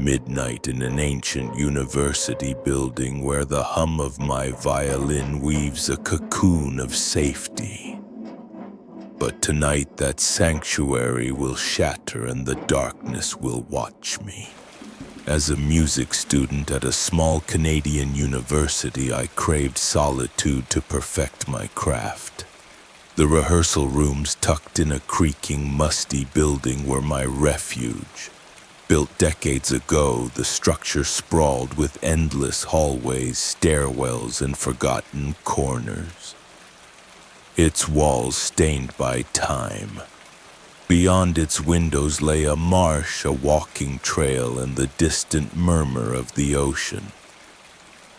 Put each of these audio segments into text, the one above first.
midnight in an ancient university building where the hum of my violin weaves a cocoon of safety. But tonight that sanctuary will shatter and the darkness will watch me. As a music student at a small Canadian university, I craved solitude to perfect my craft. The rehearsal rooms tucked in a creaking, musty building were my refuge. Built decades ago, the structure sprawled with endless hallways, stairwells, and forgotten corners. Its walls stained by time. Beyond its windows lay a marsh, a walking trail, and the distant murmur of the ocean.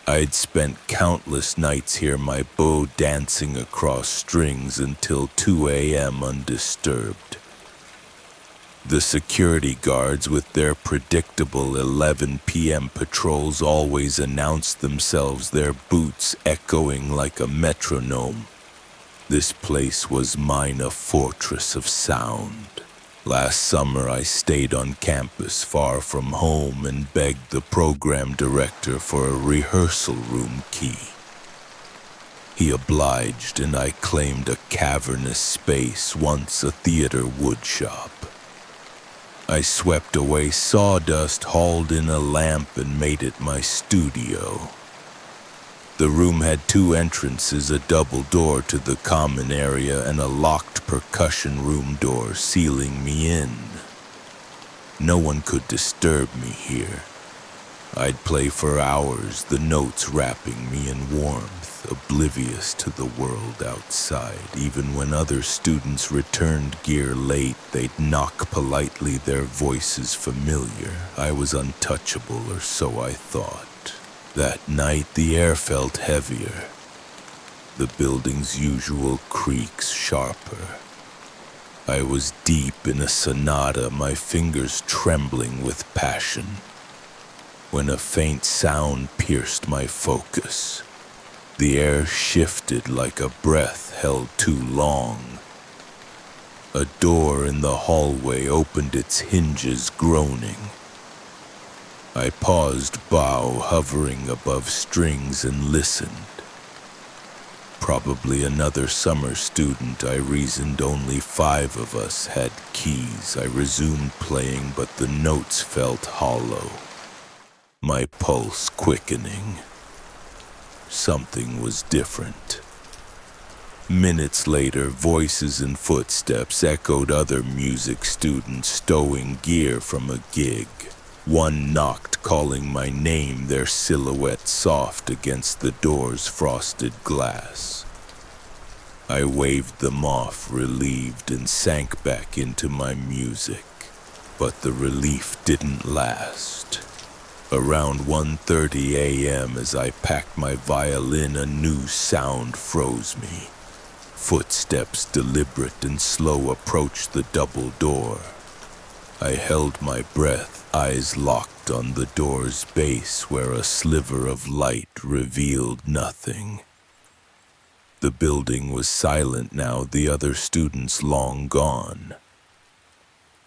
I'd spent countless nights here, my bow dancing across strings until 2 a.m. undisturbed. The security guards, with their predictable 11 p.m. patrols, always announced themselves, their boots echoing like a metronome. This place was mine, a fortress of sound. Last summer I stayed on campus far from home and begged the program director for a rehearsal room key. He obliged and I claimed a cavernous space, once a theater woodshop. I swept away sawdust, hauled in a lamp, and made it my studio. The room had 2 entrances, a double door to the common area and a locked percussion room door sealing me in. No one could disturb me here. I'd play for hours, the notes wrapping me in warmth, oblivious to the world outside. Even when other students returned gear late, they'd knock politely, their voices familiar. I was untouchable, or so I thought. That night the air felt heavier, the building's usual creaks sharper. I was deep in a sonata, my fingers trembling with passion, when a faint sound pierced my focus. The air shifted like a breath held too long. A door in the hallway opened its hinges, groaning. I paused, bow hovering above strings, and listened. Probably another summer student, I reasoned. Only 5 of us had keys. I resumed playing, but the notes felt hollow, my pulse quickening. Something was different. Minutes later, voices and footsteps echoed, other music students stowing gear from a gig. One knocked, calling my name, their silhouette soft against the door's frosted glass. I waved them off, relieved, and sank back into my music. But the relief didn't last. Around 1:30 a.m., as I packed my violin, a new sound froze me. Footsteps, deliberate and slow, approached the double door. I held my breath, eyes locked on the door's base where a sliver of light revealed nothing. The building was silent now, the other students long gone.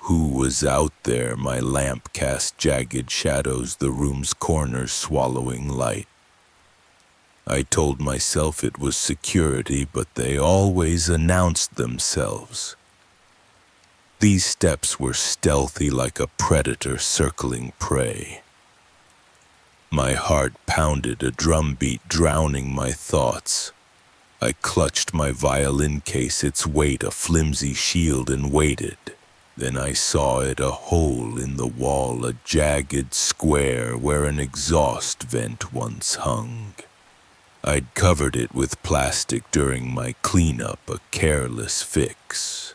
Who was out there? My lamp cast jagged shadows, the room's corners swallowing light. I told myself it was security, but they always announced themselves. These steps were stealthy, like a predator circling prey. My heart pounded, a drumbeat drowning my thoughts. I clutched my violin case, its weight a flimsy shield, and waited. Then I saw it, a hole in the wall, a jagged square where an exhaust vent once hung. I'd covered it with plastic during my cleanup, a careless fix.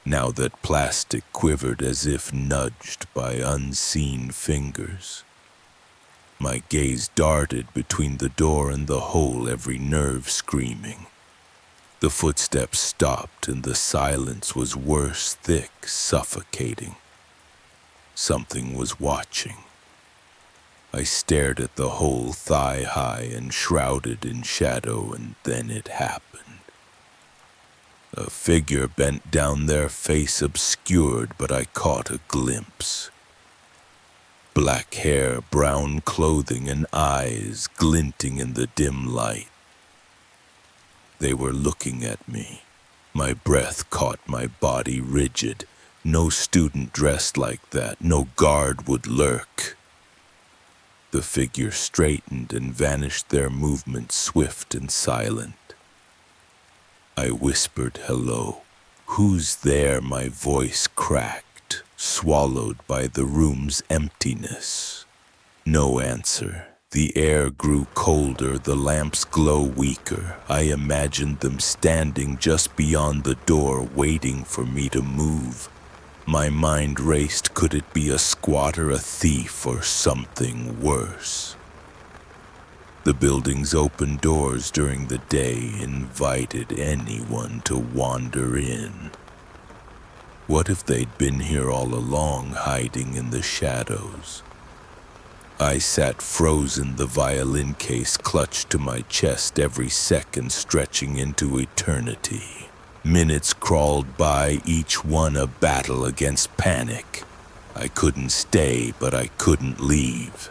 Now that plastic quivered as if nudged by unseen fingers. My gaze darted between the door and the hole, every nerve screaming. The footsteps stopped and the silence was worse, thick, suffocating. Something was watching. I stared at the hole, thigh-high and shrouded in shadow, and then it happened. A figure bent down, their face obscured, but I caught a glimpse. Black hair, brown clothing, and eyes glinting in the dim light. They were looking at me. My breath caught my body rigid. No student dressed like that, no guard would lurk. The figure straightened and vanished, their movement swift and silent. I whispered hello. "Who's there?" My voice cracked, swallowed by the room's emptiness. No answer. The air grew colder, the lamps glow weaker. I imagined them standing just beyond the door, waiting for me to move. My mind raced. Could it be a squatter, a thief, or something worse? The building's open doors during the day invited anyone to wander in. What if they'd been here all along, hiding in the shadows? I sat frozen, the violin case clutched to my chest, every second stretching into eternity. Minutes crawled by, each one a battle against panic. I couldn't stay, but I couldn't leave.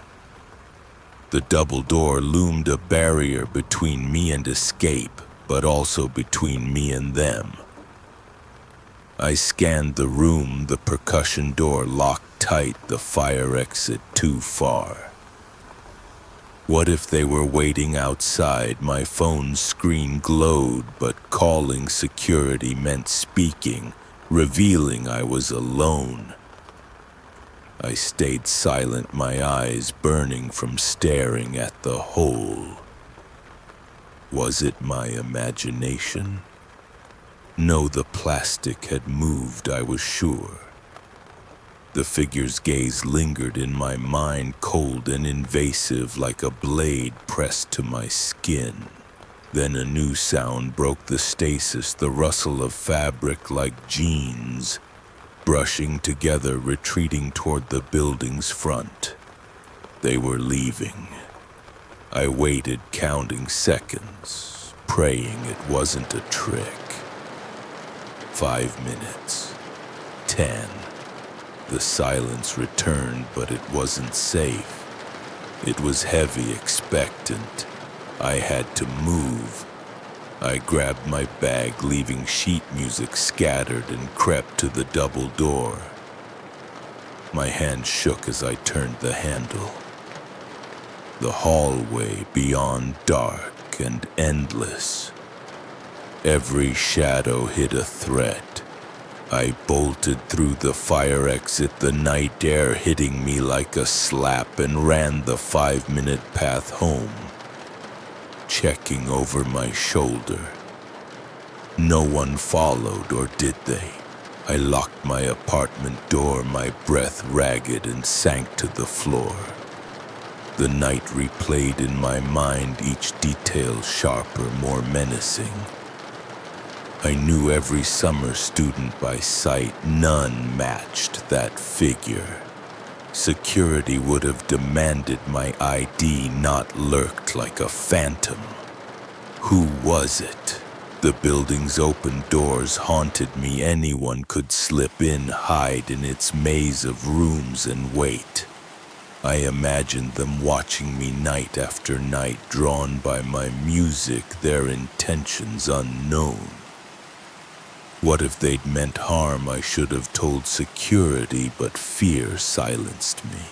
The double door loomed a barrier between me and escape, but also between me and them. I scanned the room, the percussion door locked tight, the fire exit too far. What if they were waiting outside? My phone's screen glowed, but calling security meant speaking, revealing I was alone. I stayed silent, my eyes burning from staring at the hole. Was it my imagination? No, the plastic had moved, I was sure. The figure's gaze lingered in my mind, cold and invasive, like a blade pressed to my skin. Then a new sound broke the stasis, the rustle of fabric like jeans, brushing together, retreating toward the building's front. They were leaving. I waited, counting seconds, praying it wasn't a trick. 5 minutes. 10. The silence returned, but it wasn't safe. It was heavy, expectant. I had to move. I grabbed my bag, leaving sheet music scattered, and crept to the double door. My hand shook as I turned the handle. The hallway beyond, dark and endless. Every shadow hid a threat. I bolted through the fire exit, the night air hitting me like a slap, and ran the 5-minute path home, checking over my shoulder. No one followed, or did they? I locked my apartment door, my breath ragged, and sank to the floor. The night replayed in my mind, each detail sharper, more menacing. I knew every summer student by sight. None matched that figure. Security would have demanded my ID, not lurked like a phantom. Who was it? The building's open doors haunted me. Anyone could slip in, hide in its maze of rooms, and wait. I imagined them watching me night after night, drawn by my music, their intentions unknown. What if they'd meant harm? I should have told security, but fear silenced me.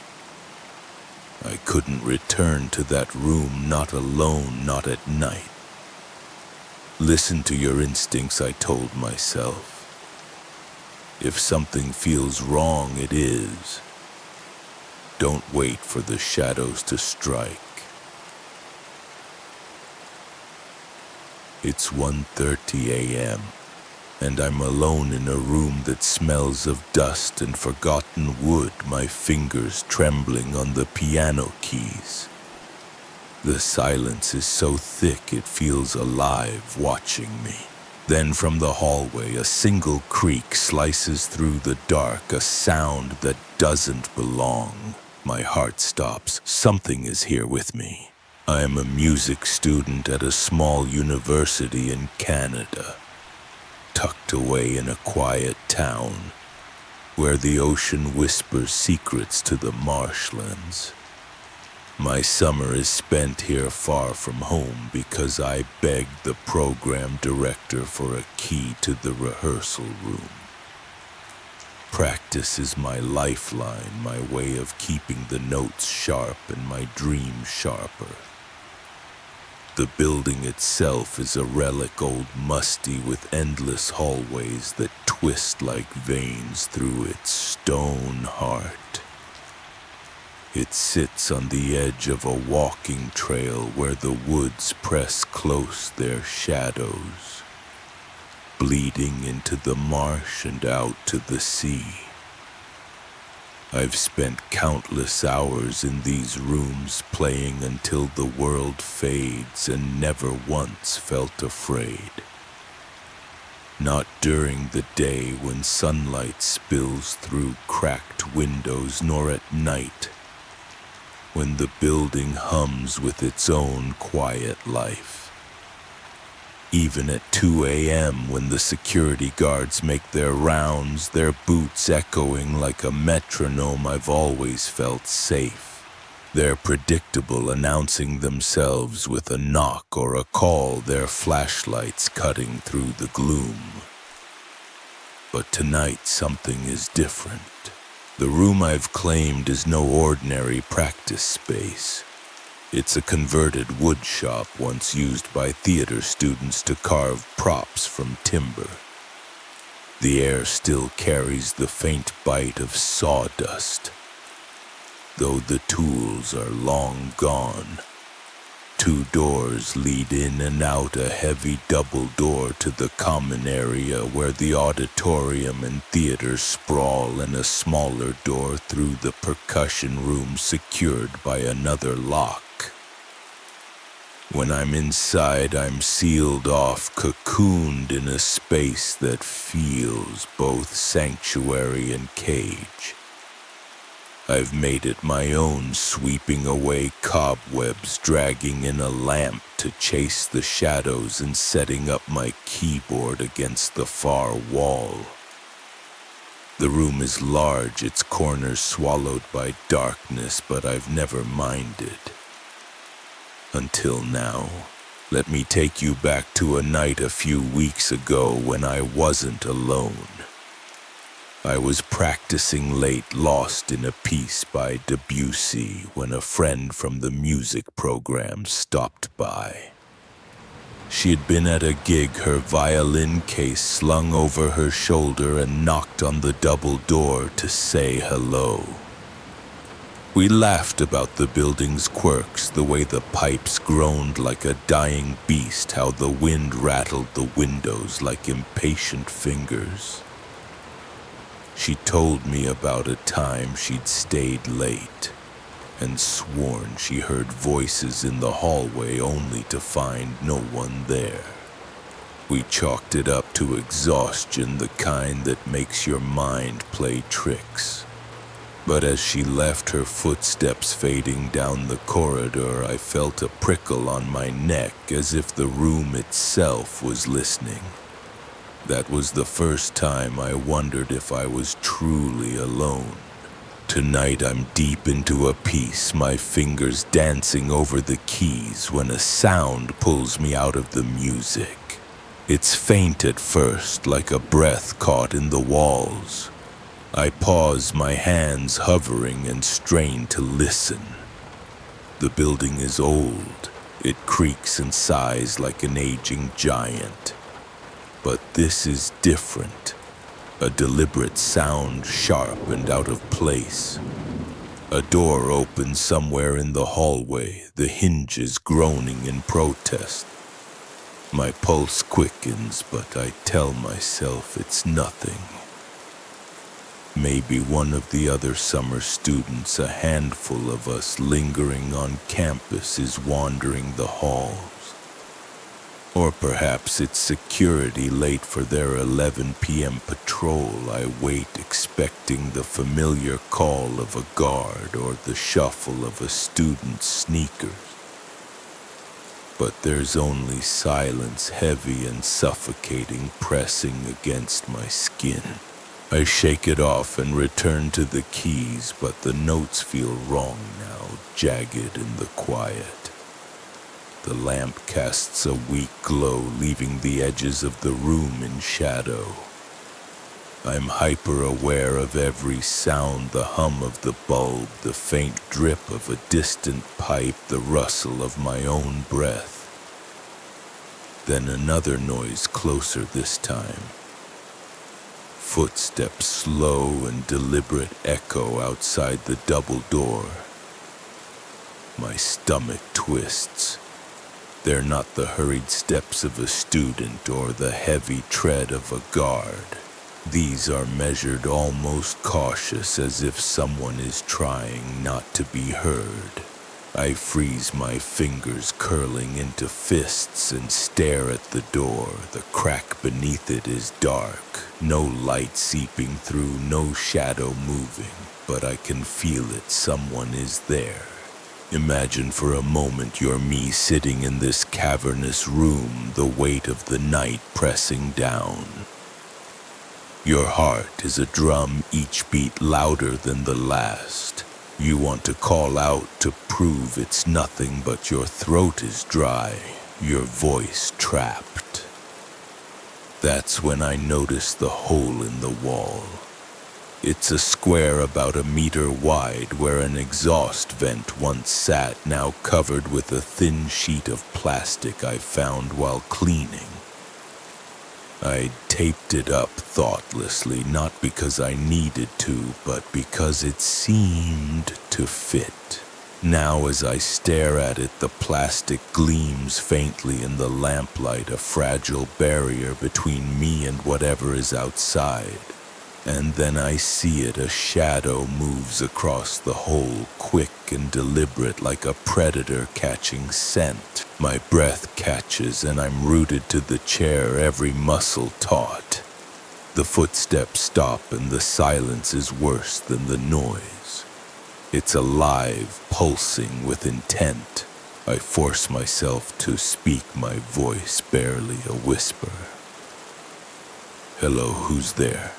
I couldn't return to that room, not alone, not at night. Listen to your instincts, I told myself. If something feels wrong, it is. Don't wait for the shadows to strike. It's 1:30 a.m. and I'm alone in a room that smells of dust and forgotten wood, my fingers trembling on the piano keys. The silence is so thick it feels alive, watching me. Then from the hallway, a single creak slices through the dark, a sound that doesn't belong. My heart stops. Something is here with me. I am a music student at a small university in Canada, tucked away in a quiet town. where the ocean whispers secrets to the marshlands. My summer is spent here far from home because I begged the program director for a key to the rehearsal room. Practice is my lifeline, my way of keeping the notes sharp and my dreams sharper. The building itself is a relic, old musty, with endless hallways that twist like veins through its stone heart. It sits on the edge of a walking trail where the woods press close their shadows, bleeding into the marsh and out to the sea. I've spent countless hours in these rooms playing until the world fades and never once felt afraid. Not during the day when sunlight spills through cracked windows, nor at night when the building hums with its own quiet life. Even at 2 a.m. when the security guards make their rounds, their boots echoing like a metronome, I've always felt safe. They're predictable, announcing themselves with a knock or a call, their flashlights cutting through the gloom. But tonight something is different. The room I've claimed is no ordinary practice space. It's a converted wood shop once used by theater students to carve props from timber. The air still carries the faint bite of sawdust, though the tools are long gone. 2 doors lead in and out, a heavy double door to the common area where the auditorium and theater sprawl, and a smaller door through the percussion room secured by another lock. When I'm inside, I'm sealed off, cocooned in a space that feels both sanctuary and cage. I've made it my own, sweeping away cobwebs, dragging in a lamp to chase the shadows, and setting up my keyboard against the far wall. The room is large, its corners swallowed by darkness, but I've never minded. Until now. Let me take you back to a night a few weeks ago when I wasn't alone. I was practicing late, lost in a piece by Debussy, when a friend from the music program stopped by. She had been at a gig, her violin case slung over her shoulder, and knocked on the double door to say hello. We laughed about the building's quirks, the way the pipes groaned like a dying beast, how the wind rattled the windows like impatient fingers. She told me about a time she'd stayed late and sworn she heard voices in the hallway only to find no one there. We chalked it up to exhaustion, the kind that makes your mind play tricks. But as she left, her footsteps fading down the corridor, I felt a prickle on my neck, as if the room itself was listening. That was the first time I wondered if I was truly alone. Tonight I'm deep into a piece, my fingers dancing over the keys, when a sound pulls me out of the music. It's faint at first, like a breath caught in the walls. I pause, my hands hovering, and strain to listen. The building is old. It creaks and sighs like an aging giant. But this is different. A deliberate sound, sharp and out of place. A door opens somewhere in the hallway, the hinges groaning in protest. My pulse quickens, but I tell myself it's nothing. Maybe one of the other summer students, a handful of us lingering on campus, is wandering the halls. Or perhaps it's security late for their 11 p.m. patrol. I wait, expecting the familiar call of a guard or the shuffle of a student's sneakers. But there's only silence, heavy and suffocating, pressing against my skin. I shake it off and return to the keys, but the notes feel wrong now, jagged in the quiet. The lamp casts a weak glow, leaving the edges of the room in shadow. I'm hyper-aware of every sound, the hum of the bulb, the faint drip of a distant pipe, the rustle of my own breath. Then another noise, closer this time. Footsteps, slow and deliberate, echo outside the double door. My stomach twists. They're not the hurried steps of a student or the heavy tread of a guard. These are measured, almost cautious, as if someone is trying not to be heard. I freeze, my fingers curling into fists, and stare at the door. The crack beneath it is dark. No light seeping through, no shadow moving, but I can feel it. Someone is there. Imagine for a moment you're me sitting in this cavernous room, the weight of the night pressing down. Your heart is a drum, each beat louder than the last. You want to call out to prove it's nothing, but your throat is dry, your voice trapped. That's when I notice the hole in the wall. It's a square about a meter wide where an exhaust vent once sat, now covered with a thin sheet of plastic I found while cleaning. I taped it up thoughtlessly, not because I needed to, but because it seemed to fit. Now as I stare at it, the plastic gleams faintly in the lamplight, a fragile barrier between me and whatever is outside. And then I see it, a shadow moves across the hole, quick and deliberate, like a predator catching scent. My breath catches and I'm rooted to the chair, every muscle taut. The footsteps stop and the silence is worse than the noise. It's alive, pulsing with intent. I force myself to speak, my voice barely a whisper. Hello, who's there?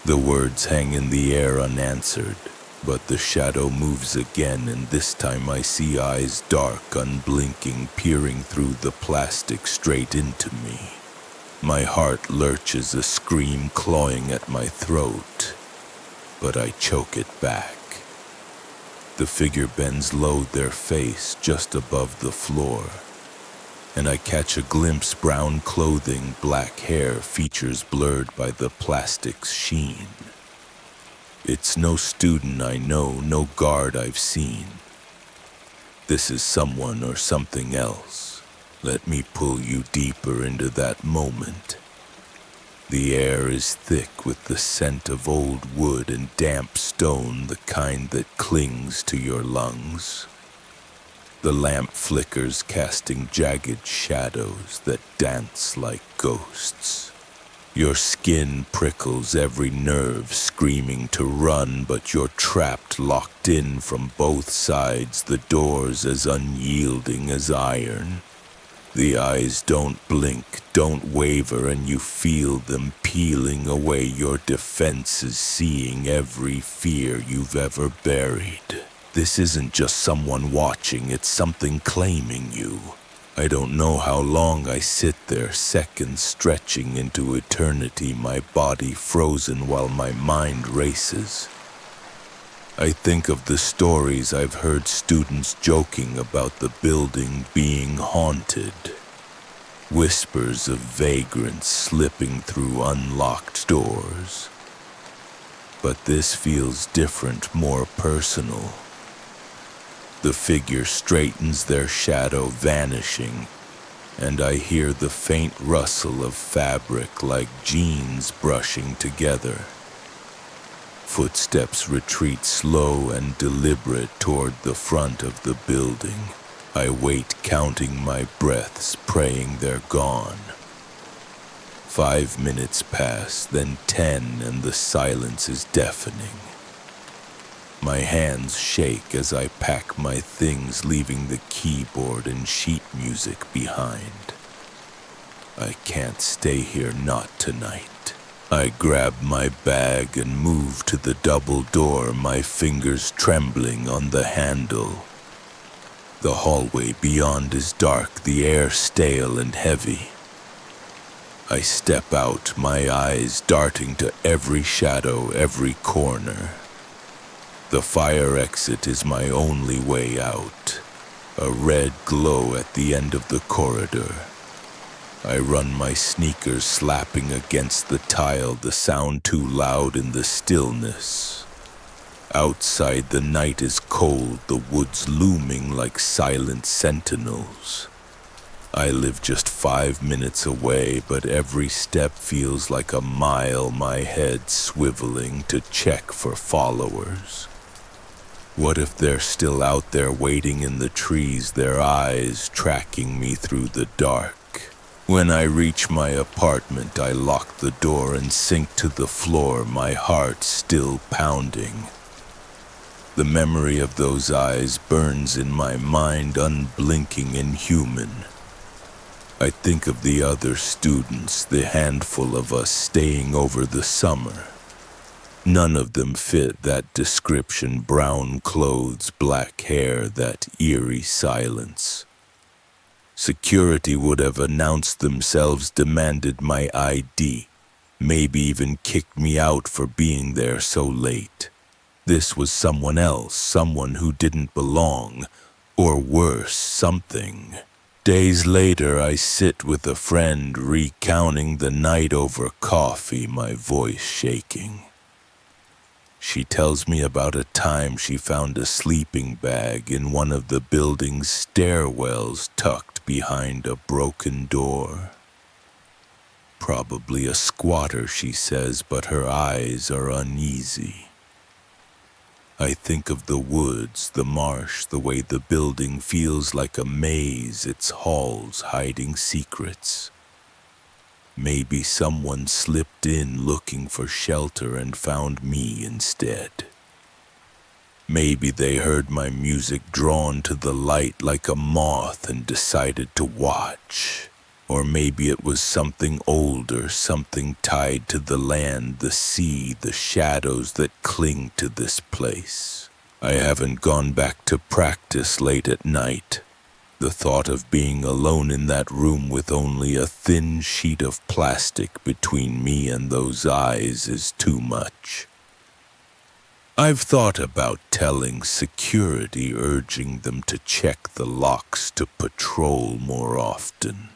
The words hang in the air unanswered, but the shadow moves again, and this time I see eyes dark, unblinking, peering through the plastic straight into me. My heart lurches, a scream clawing at my throat, but I choke it back. The figure bends low, their face just above the floor, and I catch a glimpse, brown clothing, black hair, features blurred by the plastic's sheen. It's no student I know, no guard I've seen. This is someone or something else. Let me pull you deeper into that moment. The air is thick with the scent of old wood and damp stone, the kind that clings to your lungs. The lamp flickers, casting jagged shadows that dance like ghosts. Your skin prickles, every nerve screaming to run, but you're trapped, locked in from both sides, the doors as unyielding as iron. The eyes don't blink, don't waver, and you feel them peeling away your defenses, seeing every fear you've ever buried. This isn't just someone watching, it's something claiming you. I don't know how long I sit there, seconds stretching into eternity, my body frozen while my mind races. I think of the stories I've heard, students joking about the building being haunted. Whispers of vagrants slipping through unlocked doors. But this feels different, more personal. The figure straightens, their shadow vanishing, and I hear the faint rustle of fabric like jeans brushing together. Footsteps retreat slow and deliberate toward the front of the building. I wait, counting my breaths, praying they're gone. 5 minutes pass, then 10, and the silence is deafening. My hands shake as I pack my things, leaving the keyboard and sheet music behind. I can't stay here, not tonight. I grabbed my bag and moved to the double door, my fingers trembling on the handle. The hallway beyond is dark, the air stale and heavy. I step out, my eyes darting to every shadow, every corner. The fire exit is my only way out, a red glow at the end of the corridor. I run my sneakers slapping against the tile, the sound too loud in the stillness. Outside the night is cold, the woods looming like silent sentinels. I live just 5 minutes away, but every step feels like a mile, my head swiveling to check for followers. What if they're still out there waiting in the trees, their eyes tracking me through the dark? When I reach my apartment, I lock the door and sink to the floor, my heart still pounding. The memory of those eyes burns in my mind, unblinking and human. I think of the other students, the handful of us staying over the summer. None of them fit that description: brown clothes, black hair, that eerie silence. Security would have announced themselves, demanded my ID, maybe even kicked me out for being there so late. This was someone else, someone who didn't belong, or worse, something. Days later, I sit with a friend recounting the night over coffee, my voice shaking. She tells me about a time she found a sleeping bag in one of the building's stairwells tucked behind a broken door. Probably a squatter, she says, but her eyes are uneasy. I think of the woods, the marsh, the way the building feels like a maze, its halls hiding secrets. Maybe someone slipped in looking for shelter and found me instead. Maybe they heard my music drawn to the light like a moth and decided to watch. Or maybe it was something older, something tied to the land, the sea, the shadows that cling to this place. I haven't gone back to practice late at night. The thought of being alone in that room with only a thin sheet of plastic between me and those eyes is too much. I've thought about telling security, urging them to check the locks, to patrol more often.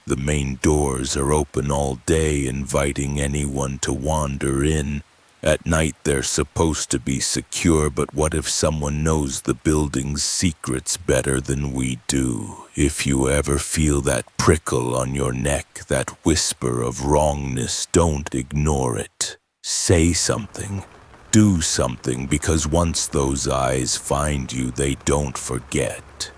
The main doors are open all day, inviting anyone to wander in. At night they're supposed to be secure, but what if someone knows the building's secrets better than we do? If you ever feel that prickle on your neck, that whisper of wrongness, don't ignore it. Say something. Do something, because once those eyes find you, they don't forget.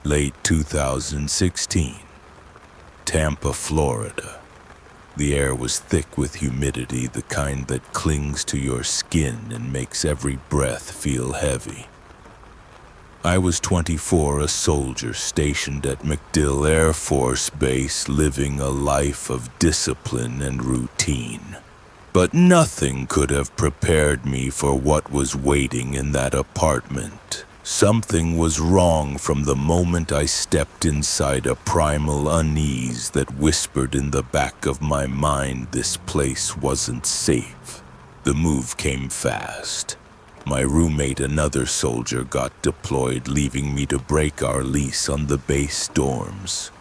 Late 2016, Tampa, Florida. The air was thick with humidity, the kind that clings to your skin and makes every breath feel heavy. I was 24, a soldier stationed at MacDill Air Force Base, living a life of discipline and routine. But nothing could have prepared me for what was waiting in that apartment. Something was wrong from the moment I stepped inside, a primal unease that whispered in the back of my mind this place wasn't safe. The move came fast. My roommate, another soldier, got deployed, leaving me to break our lease on the base dorms.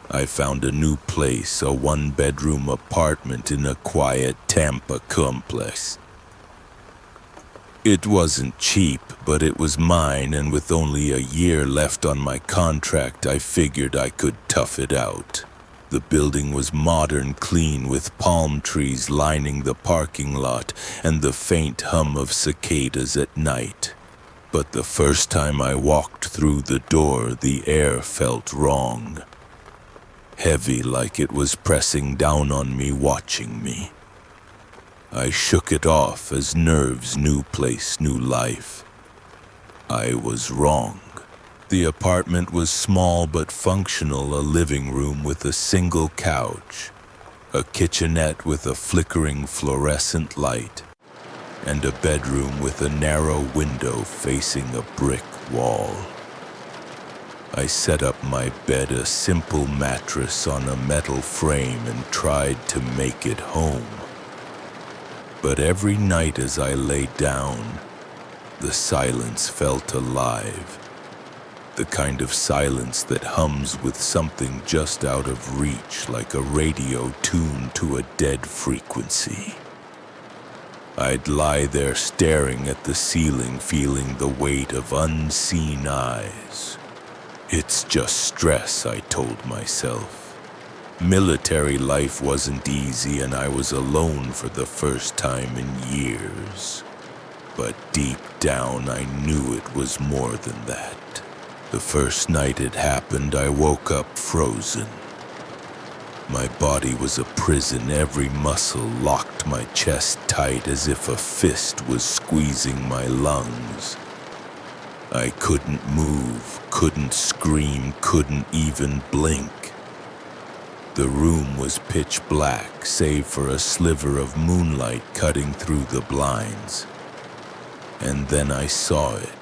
I found a new place, a one-bedroom apartment in a quiet Tampa complex. It wasn't cheap, but it was mine, and with only a year left on my contract, I figured I could tough it out. The building was modern, clean, with palm trees lining the parking lot and the faint hum of cicadas at night. But the first time I walked through the door, the air felt wrong. Heavy, like it was pressing down on me, watching me. I shook it off as nerves, new place, new life. I was wrong. The apartment was small but functional, a living room with a single couch, a kitchenette with a flickering fluorescent light, and a bedroom with a narrow window facing a brick wall. I set up my bed, a simple mattress on a metal frame, and tried to make it home. But every night as I lay down, the silence felt alive. The kind of silence that hums with something just out of reach, like a radio tuned to a dead frequency. I'd lie there staring at the ceiling, feeling the weight of unseen eyes. It's just stress, I told myself. Military life wasn't easy, and I was alone for the first time in years. But deep down, I knew it was more than that. The first night it happened, I woke up frozen. My body was a prison, every muscle locked my chest tight as if a fist was squeezing my lungs. I couldn't move, couldn't scream, couldn't even blink. The room was pitch black, save for a sliver of moonlight cutting through the blinds. And then I saw it,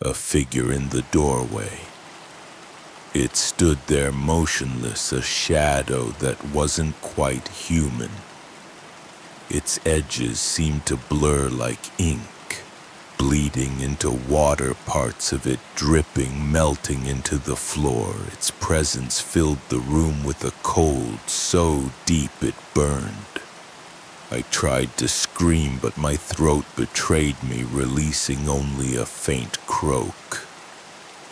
a figure in the doorway. It stood there motionless, a shadow that wasn't quite human. Its edges seemed to blur like ink, bleeding into water, parts of it dripping, melting into the floor. Its presence filled the room with a cold so deep it burned. I tried to scream, but my throat betrayed me, releasing only a faint croak.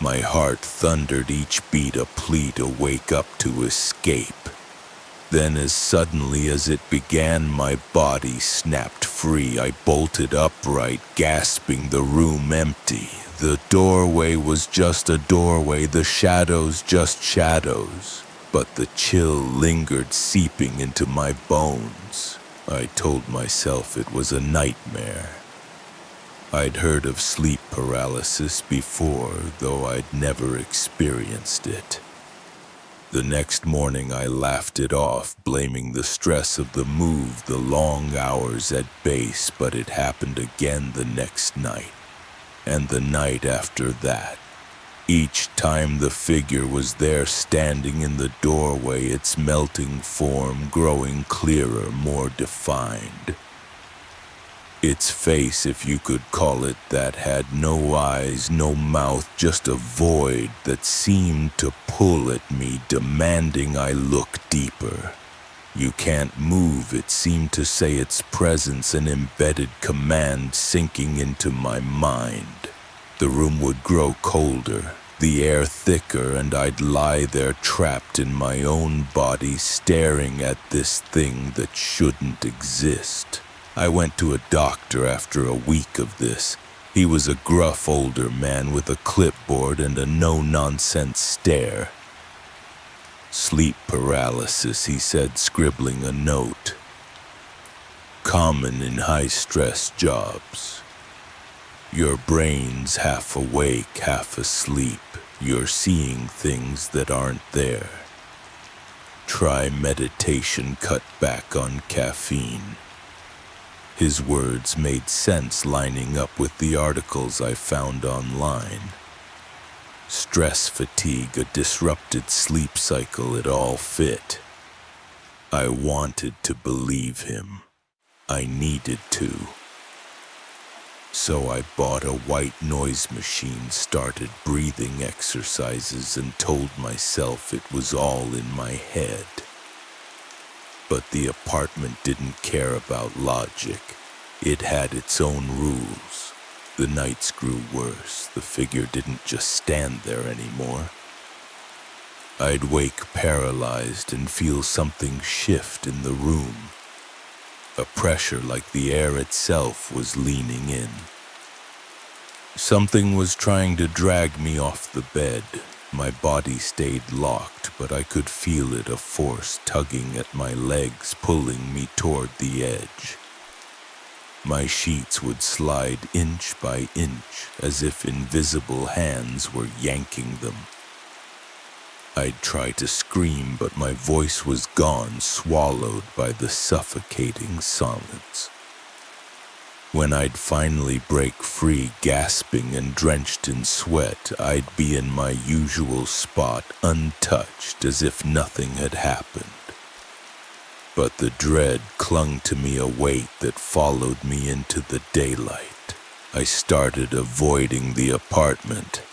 My heart thundered, each beat a plea to wake up, to escape. Then, as suddenly as it began, my body snapped free. I bolted upright, gasping, the room empty. The doorway was just a doorway, the shadows just shadows. But the chill lingered, seeping into my bones. I told myself it was a nightmare. I'd heard of sleep paralysis before, though I'd never experienced it. The next morning I laughed it off, blaming the stress of the move, the long hours at base, but it happened again the next night, and the night after that. Each time the figure was there, standing in the doorway, its melting form growing clearer, more defined. Its face, if you could call it that, had no eyes, no mouth, just a void that seemed to pull at me, demanding I look deeper. You can't move, it seemed to say, its presence an embedded command sinking into my mind. The room would grow colder, the air thicker, and I'd lie there trapped in my own body, staring at this thing that shouldn't exist. I went to a doctor after a week of this. He was a gruff older man with a clipboard and a no-nonsense stare. Sleep paralysis, he said, scribbling a note. Common in high-stress jobs. Your brain's half awake, half asleep. You're seeing things that aren't there. Try meditation, cut back on caffeine. His words made sense, lining up with the articles I found online. Stress fatigue, a disrupted sleep cycle, it all fit. I wanted to believe him. I needed to. So I bought a white noise machine, started breathing exercises, and told myself it was all in my head. But the apartment didn't care about logic. It had its own rules. The nights grew worse. The figure didn't just stand there anymore. I'd wake paralyzed and feel something shift in the room. A pressure like the air itself was leaning in. Something was trying to drag me off the bed. My body stayed locked, but I could feel it, a force tugging at my legs, pulling me toward the edge. My sheets would slide inch by inch as if invisible hands were yanking them. I'd try to scream, but my voice was gone, swallowed by the suffocating silence. When I'd finally break free, gasping and drenched in sweat, I'd be in my usual spot, untouched, as if nothing had happened. But the dread clung to me, a weight that followed me into the daylight. I started avoiding the apartment.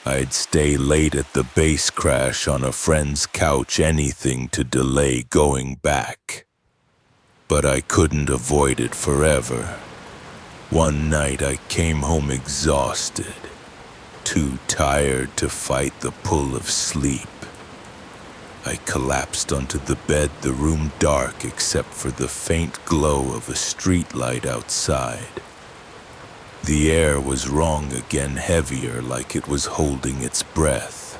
I'd stay late at the base crash on a friend's couch, anything to delay going back. But I couldn't avoid it forever. One night I came home exhausted, too tired to fight the pull of sleep. I collapsed onto the bed, the room dark except for the faint glow of a streetlight outside. The air was wrong again, heavier, like it was holding its breath.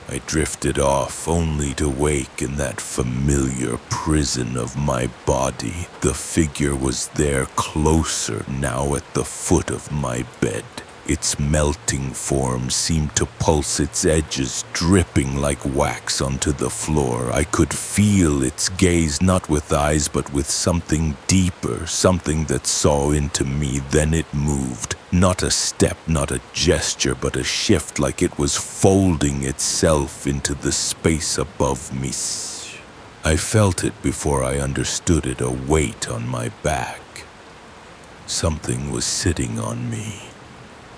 I drifted off, only to wake in that familiar prison of my body. The figure was there, closer now, at the foot of my bed. Its melting form seemed to pulse, its edges dripping like wax onto the floor. I could feel its gaze, not with eyes, but with something deeper, something that saw into me. Then it moved. Not a step, not a gesture, but a shift, like it was folding itself into the space above me. I felt it before I understood it, a weight on my back. Something was sitting on me.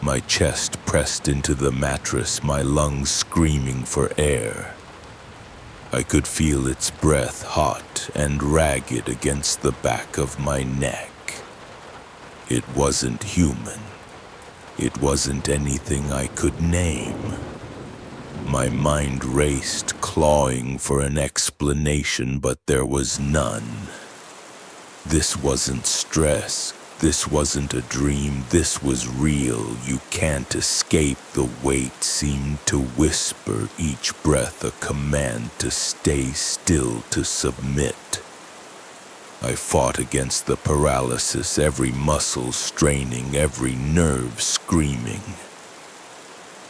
My chest pressed into the mattress, my lungs screaming for air. I could feel its breath, hot and ragged, against the back of my neck. It wasn't human. It wasn't anything I could name. My mind raced, clawing for an explanation, but there was none. This wasn't stress. This wasn't a dream, this was real. You can't escape. The weight seemed to whisper, each breath a command to stay still, to submit. I fought against the paralysis, every muscle straining, every nerve screaming.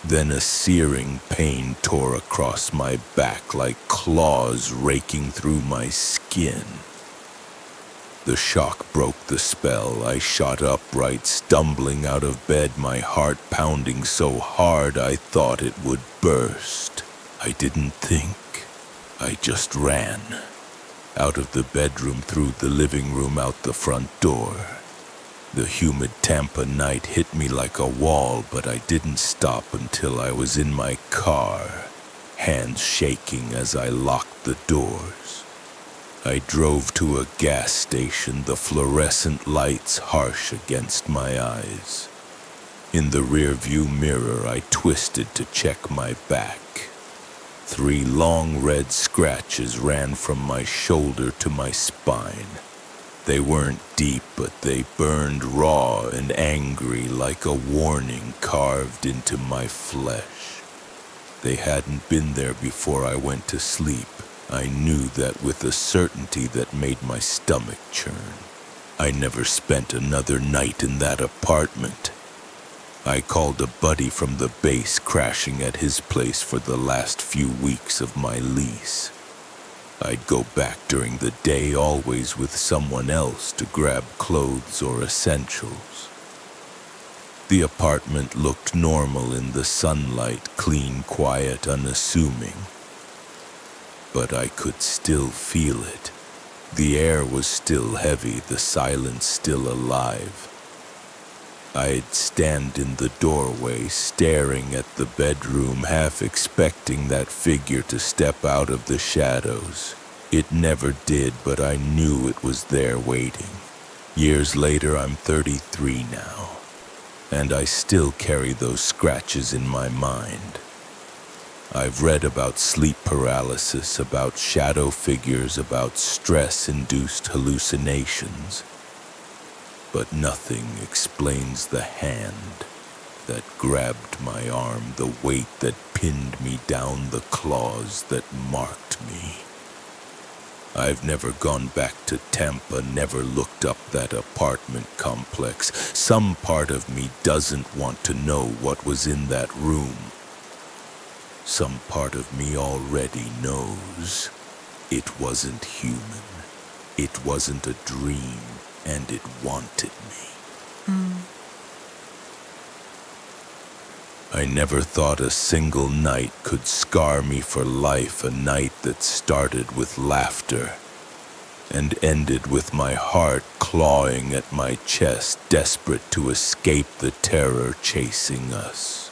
Then a searing pain tore across my back like claws raking through my skin. The shock broke the spell. I shot upright, stumbling out of bed, my heart pounding so hard I thought it would burst. I didn't think. I just ran. Out of the bedroom, through the living room, out the front door. The humid Tampa night hit me like a wall, but I didn't stop until I was in my car, hands shaking as I locked the doors. I drove to a gas station, the fluorescent lights harsh against my eyes. In the rearview mirror, I twisted to check my back. 3 long red scratches ran from my shoulder to my spine. They weren't deep, but they burned raw and angry, like a warning carved into my flesh. They hadn't been there before I went to sleep. I knew that with a certainty that made my stomach churn. I never spent another night in that apartment. I called a buddy from the base, crashing at his place for the last few weeks of my lease. I'd go back during the day, always with someone else, to grab clothes or essentials. The apartment looked normal in the sunlight, clean, quiet, unassuming. But I could still feel it. The air was still heavy, the silence still alive. I'd stand in the doorway, staring at the bedroom, half expecting that figure to step out of the shadows. It never did, but I knew it was there waiting. Years later, I'm 33 now, and I still carry those scratches in my mind. I've read about sleep paralysis, about shadow figures, about stress-induced hallucinations. But nothing explains the hand that grabbed my arm, the weight that pinned me down, the claws that marked me. I've never gone back to Tampa, never looked up that apartment complex. Some part of me doesn't want to know what was in that room. Some part of me already knows. It wasn't human. It wasn't a dream, and it wanted me. I never thought a single night could scar me for life, a night that started with laughter and ended with my heart clawing at my chest, desperate to escape the terror chasing us.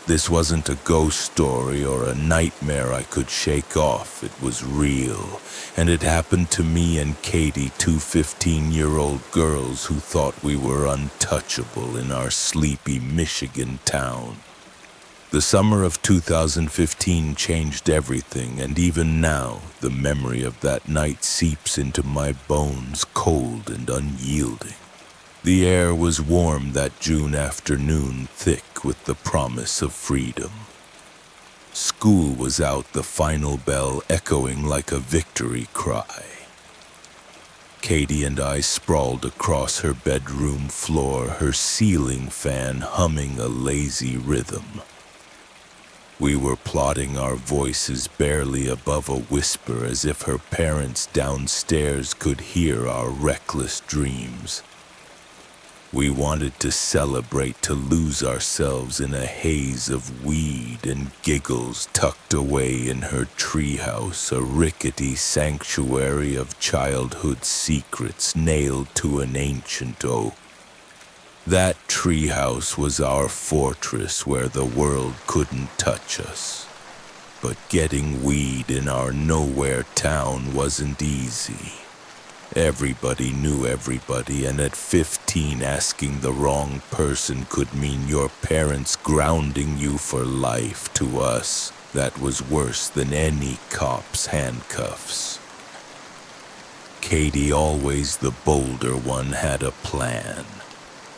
This wasn't a ghost story or a nightmare I could shake off. It was real, and it happened to me and Katie, two 15-year-old girls who thought we were untouchable in our sleepy Michigan town. The summer of 2015 changed everything, and even now, the memory of that night seeps into my bones, cold and unyielding. The air was warm that June afternoon, thick with the promise of freedom. School was out, the final bell echoing like a victory cry. Katie and I sprawled across her bedroom floor, her ceiling fan humming a lazy rhythm. We were plotting our voices barely above a whisper, as if her parents downstairs could hear our reckless dreams. We wanted to celebrate, to lose ourselves in a haze of weed and giggles tucked away in her treehouse, a rickety sanctuary of childhood secrets nailed to an ancient oak. That treehouse was our fortress where the world couldn't touch us. But getting weed in our nowhere town wasn't easy. Everybody knew everybody, and at 15 asking the wrong person could mean your parents grounding you for life. To us, that was worse than any cop's handcuffs. Katie, always the bolder one, had a plan.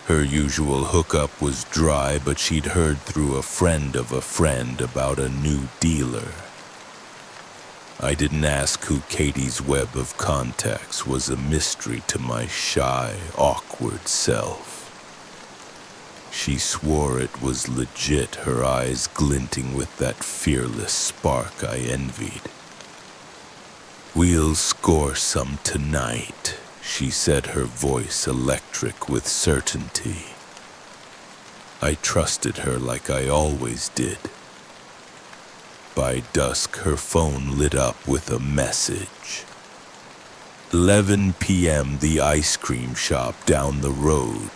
Her usual hookup was dry, but she'd heard through a friend of a friend about a new dealer. I didn't ask who Katie's web of contacts was, a mystery to my shy, awkward self. She swore it was legit, her eyes glinting with that fearless spark I envied. "We'll score some tonight," she said, her voice electric with certainty. I trusted her like I always did. By dusk, her phone lit up with a message. 11 p.m., the ice cream shop down the road.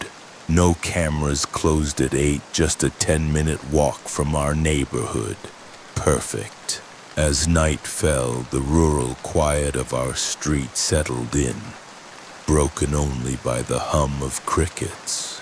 No cameras, closed at 8, just a 10-minute walk from our neighborhood. Perfect. As night fell, the rural quiet of our street settled in, broken only by the hum of crickets.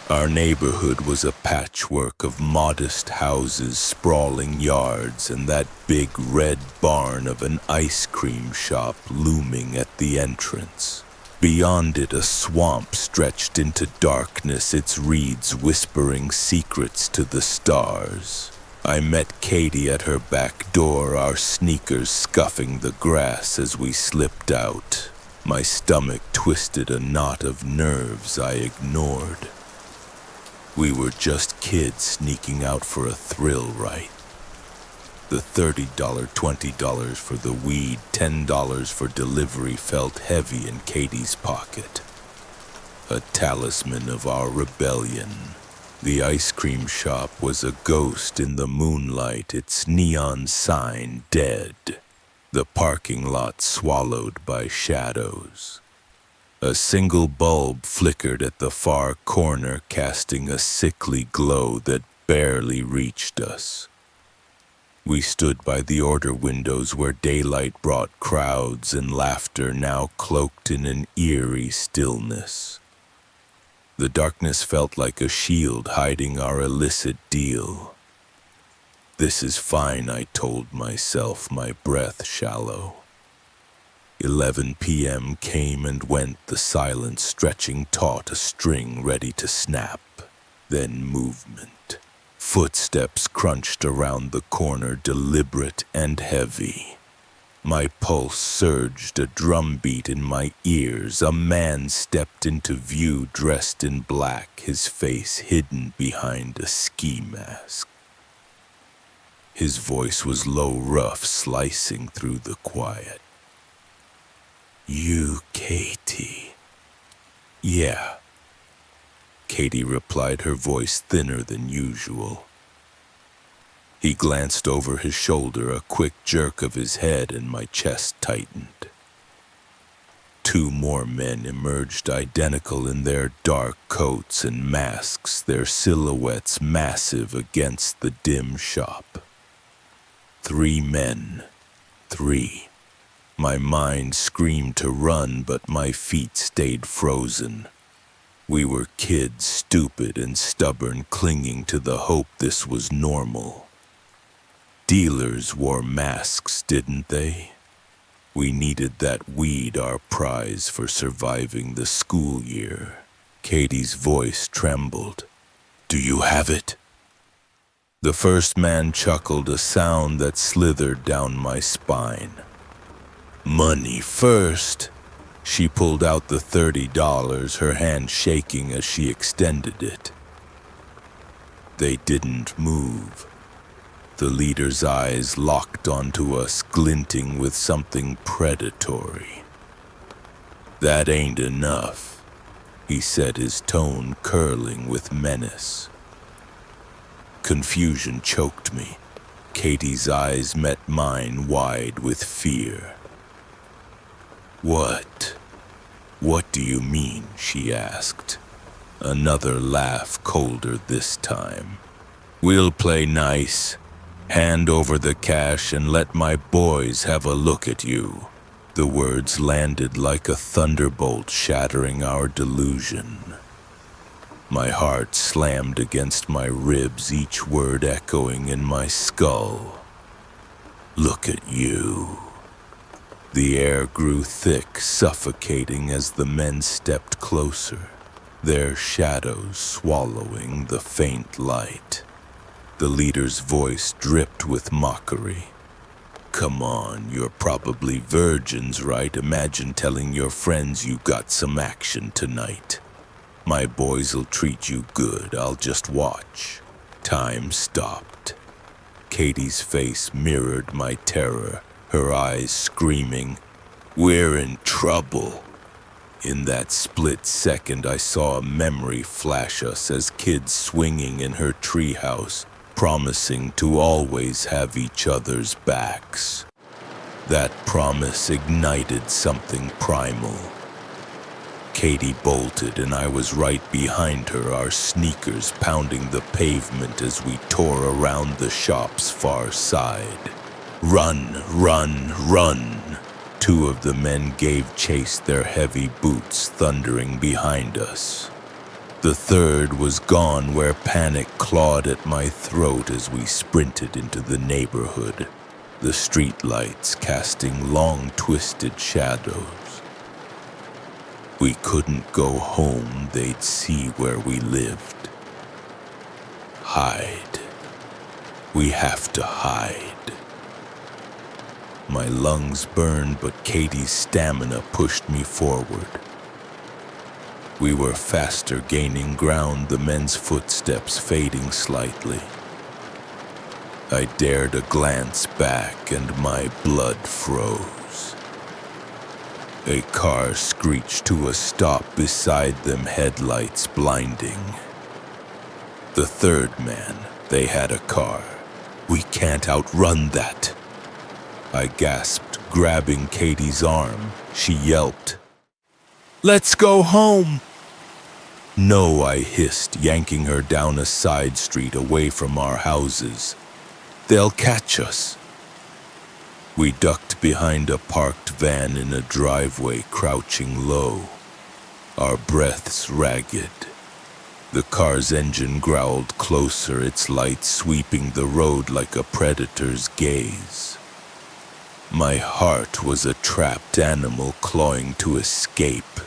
Our neighborhood was a patchwork of modest houses, sprawling yards, and that big red barn of an ice cream shop looming at the entrance. Beyond it, a swamp stretched into darkness, its reeds whispering secrets to the stars. I met Katie at her back door, our sneakers scuffing the grass as we slipped out. My stomach twisted a knot of nerves I ignored. We were just kids sneaking out for a thrill, right? The $30, $20 for the weed, $10 for delivery felt heavy in Katie's pocket. A talisman of our rebellion. The ice cream shop was a ghost in the moonlight, its neon sign dead. The parking lot swallowed by shadows. A single bulb flickered at the far corner, casting a sickly glow that barely reached us. We stood by the order windows where daylight brought crowds and laughter, now cloaked in an eerie stillness. The darkness felt like a shield hiding our illicit deal. "This is fine," I told myself, my breath shallow. 11 p.m. came and went, the silence stretching taut, a string ready to snap. Then movement. Footsteps crunched around the corner, deliberate and heavy. My pulse surged, a drumbeat in my ears. A man stepped into view dressed in black, his face hidden behind a ski mask. His voice was low, rough, slicing through the quiet. "You, Katie." "Yeah," Katie replied, her voice thinner than usual. He glanced over his shoulder, a quick jerk of his head, and my chest tightened. Two more men emerged, identical in their dark coats and masks, their silhouettes massive against the dim shop. 3 men. 3. My mind screamed to run, but my feet stayed frozen. We were kids, stupid and stubborn, clinging to the hope this was normal. Dealers wore masks, didn't they? We needed that weed, our prize for surviving the school year. Katie's voice trembled. "Do you have it?" The first man chuckled, a sound that slithered down my spine. "Money first." She pulled out the $30, her hand shaking as she extended it. They didn't move. The leader's eyes locked onto us, glinting with something predatory. "That ain't enough," he said, his tone curling with menace. Confusion choked me. Katie's eyes met mine, wide with fear. What do you mean?" she asked. Another laugh, colder this time. "We'll play nice. Hand over the cash and let my boys have a look at you." The words landed like a thunderbolt, shattering our delusion. My heart slammed against my ribs, each word echoing in my skull. "Look at you." The air grew thick, suffocating as the men stepped closer, their shadows swallowing the faint light. The leader's voice dripped with mockery. "Come on, you're probably virgins, right? Imagine telling your friends you got some action tonight. My boys'll treat you good, I'll just watch." Time stopped. Katie's face mirrored my terror, her eyes screaming, "We're in trouble." In that split second, I saw a memory flash us as kids swinging in her treehouse, promising to always have each other's backs. That promise ignited something primal. Katie bolted, and I was right behind her, our sneakers pounding the pavement as we tore around the shop's far side. "Run, run, run!" 2 of the men gave chase, their heavy boots thundering behind us. The third was gone, where panic clawed at my throat as we sprinted into the neighborhood, the streetlights casting long, twisted shadows. We couldn't go home, they'd see where we lived. Hide. We have to hide. My lungs burned, but Katie's stamina pushed me forward. We were faster, gaining ground, the men's footsteps fading slightly. I dared a glance back, and my blood froze. A car screeched to a stop beside them, headlights blinding. The third man, they had a car. "We can't outrun that." I gasped, grabbing Katie's arm. She yelped, "Let's go home!" "No," I hissed, yanking her down a side street away from our houses. "They'll catch us." We ducked behind a parked van in a driveway, crouching low, our breaths ragged. The car's engine growled closer, its lights sweeping the road like a predator's gaze. My heart was a trapped animal clawing to escape.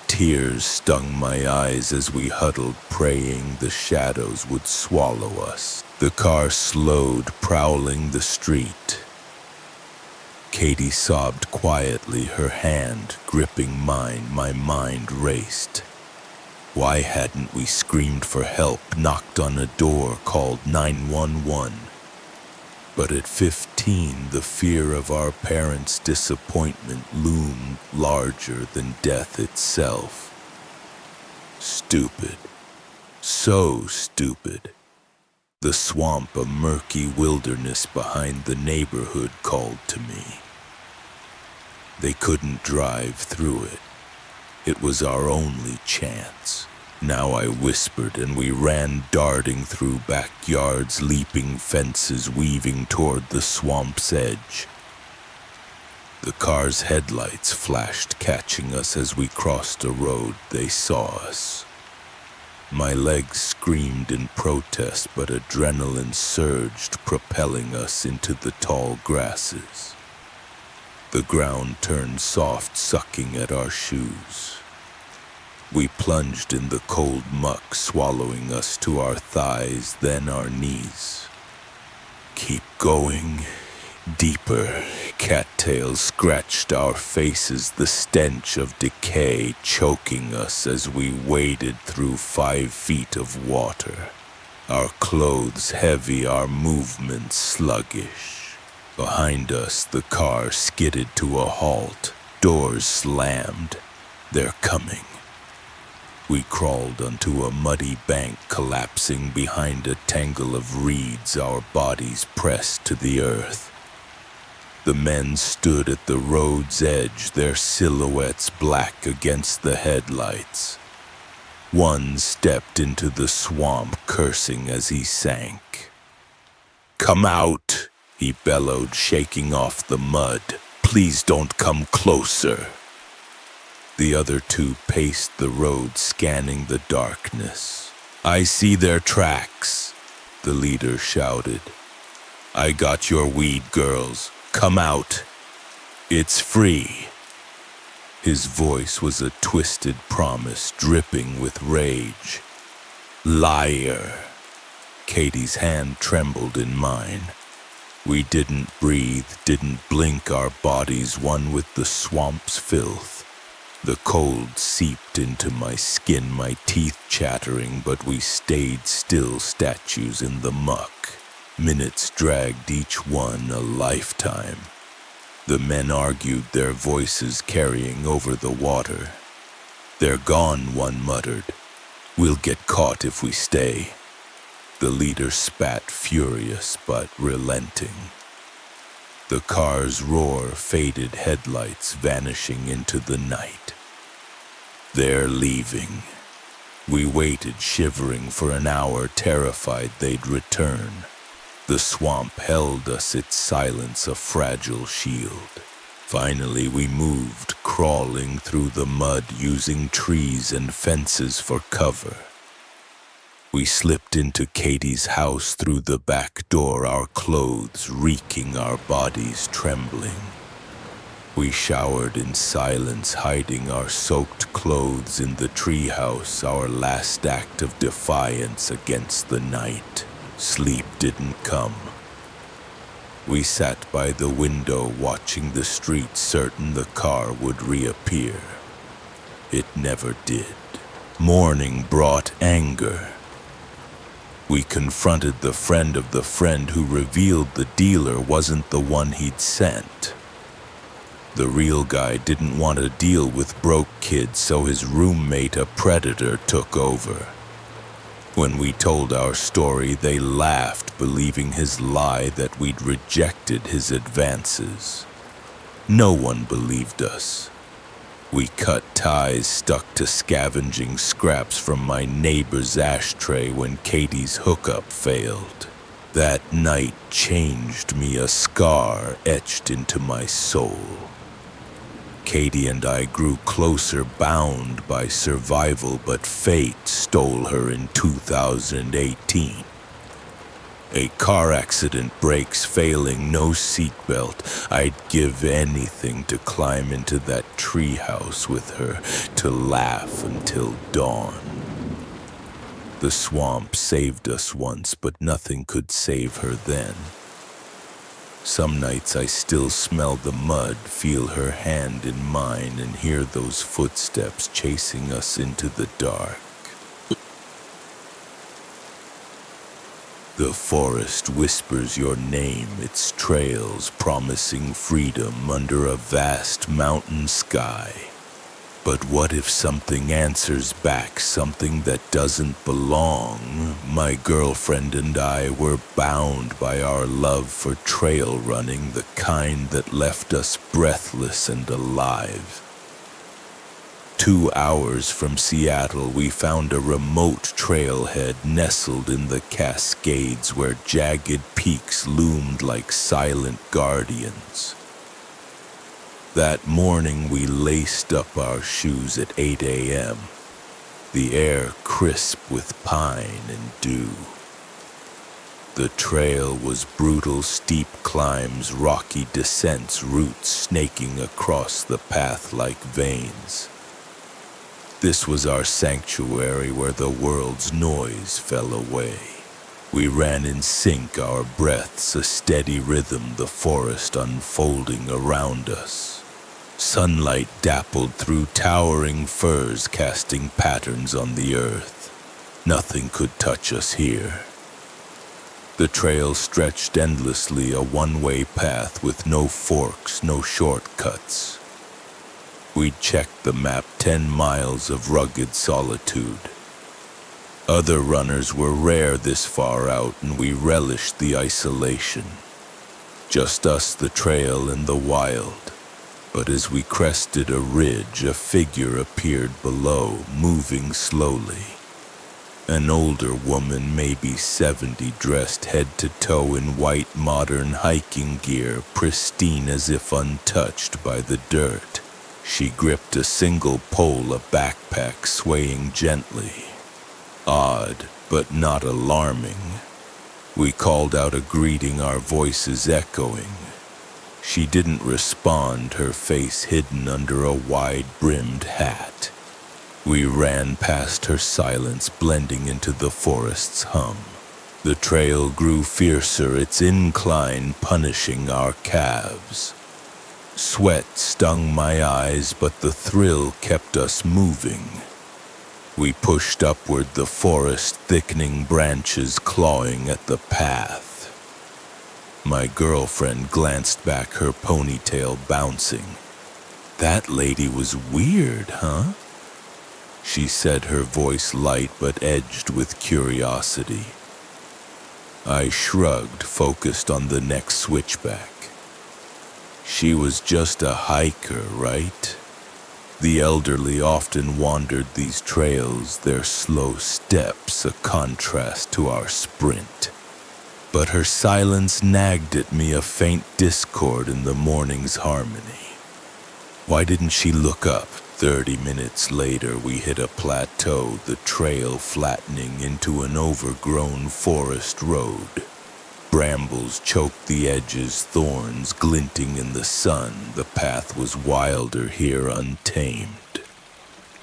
Tears stung my eyes as we huddled, praying the shadows would swallow us. The car slowed, prowling the street. Katie sobbed quietly, her hand gripping mine. My mind raced. Why hadn't we screamed for help, knocked on a door, called 911? But at 15, the fear of our parents' disappointment loomed larger than death itself. Stupid. So stupid. The swamp, a murky wilderness behind the neighborhood, called to me. They couldn't drive through it. It was our only chance. Now I whispered, and we ran, darting through backyards, leaping fences, weaving toward the swamp's edge. The car's headlights flashed, catching us as we crossed a road. They saw us. My legs screamed in protest, but adrenaline surged, propelling us into the tall grasses. The ground turned soft, sucking at our shoes. We plunged in the cold muck, swallowing us to our thighs, then our knees. Keep going. Deeper. Cattails scratched our faces, the stench of decay choking us as we waded through 5 feet of water. Our clothes heavy, our movements sluggish. Behind us, the car skidded to a halt. Doors slammed. They're coming. We crawled onto a muddy bank, collapsing behind a tangle of reeds, our bodies pressed to the earth. The men stood at the road's edge, their silhouettes black against the headlights. One stepped into the swamp, cursing as he sank. "Come out," he bellowed, shaking off the mud. "Please don't come closer." The other two paced the road, scanning the darkness. "I see their tracks," the leader shouted. "I got your weed, girls. Come out. It's free." His voice was a twisted promise, dripping with rage. "Liar." Katie's hand trembled in mine. We didn't breathe, didn't blink, our bodies one with the swamp's filth. The cold seeped into my skin, my teeth chattering, but we stayed still, statues in the muck. Minutes dragged, each one a lifetime. The men argued, their voices carrying over the water. "They're gone," one muttered. "We'll get caught if we stay." The leader spat, furious but relenting. The car's roar faded, headlights vanishing into the night. "They're leaving." We waited, shivering, for an hour, terrified they'd return. The swamp held us, its silence a fragile shield. Finally we moved, crawling through the mud, using trees and fences for cover. We slipped into Katie's house through the back door, our clothes reeking, our bodies trembling. We showered in silence, hiding our soaked clothes in the treehouse, our last act of defiance against the night. Sleep didn't come. We sat by the window, watching the street, certain the car would reappear. It never did. Morning brought anger. We confronted the friend of the friend who revealed the dealer wasn't the one he'd sent. The real guy didn't want to deal with broke kids, so his roommate, a predator, took over. When we told our story, they laughed, believing his lie that we'd rejected his advances. No one believed us. We cut ties, stuck to scavenging scraps from my neighbor's ashtray when Katie's hookup failed. That night changed me, a scar etched into my soul. Katie and I grew closer, bound by survival, but fate stole her in 2018. A car accident, brakes failing, no seatbelt. I'd give anything to climb into that treehouse with her, to laugh until dawn. The swamp saved us once, but nothing could save her then. Some nights I still smell the mud, feel her hand in mine, and hear those footsteps chasing us into the dark. The forest whispers your name, its trails promising freedom under a vast mountain sky. But what if something answers back, something that doesn't belong? My girlfriend and I were bound by our love for trail running, the kind that left us breathless and alive. 2 hours from Seattle, we found a remote trailhead nestled in the Cascades where jagged peaks loomed like silent guardians. That morning we laced up our shoes at 8 a.m., the air crisp with pine and dew. The trail was brutal, steep climbs, rocky descents, roots snaking across the path like veins. This was our sanctuary where the world's noise fell away. We ran in sync, our breaths a steady rhythm, the forest unfolding around us. Sunlight dappled through towering firs, casting patterns on the earth. Nothing could touch us here. The trail stretched endlessly, a one-way path with no forks, no shortcuts. We'd checked the map, 10 miles of rugged solitude. Other runners were rare this far out, and we relished the isolation. Just us, the trail, and the wild. But as we crested a ridge, a figure appeared below, moving slowly. An older woman, maybe 70, dressed head to toe in white modern hiking gear, pristine as if untouched by the dirt. She gripped a single pole, a backpack swaying gently. Odd, but not alarming. We called out a greeting, our voices echoing. She didn't respond, her face hidden under a wide-brimmed hat. We ran past her silence, blending into the forest's hum. The trail grew fiercer, its incline punishing our calves. Sweat stung my eyes, but the thrill kept us moving. We pushed upward, the forest thickening, branches clawing at the path. My girlfriend glanced back, her ponytail bouncing. "That lady was weird, huh?" She said, her voice light but edged with curiosity. I shrugged, focused on the next switchback. She was just a hiker, right? The elderly often wandered these trails, their slow steps a contrast to our sprint. But her silence nagged at me, a faint discord in the morning's harmony. Why didn't she look up? 30 minutes later, we hit a plateau, the trail flattening into an overgrown forest road. Brambles choked the edges, thorns glinting in the sun. The path was wilder here, untamed.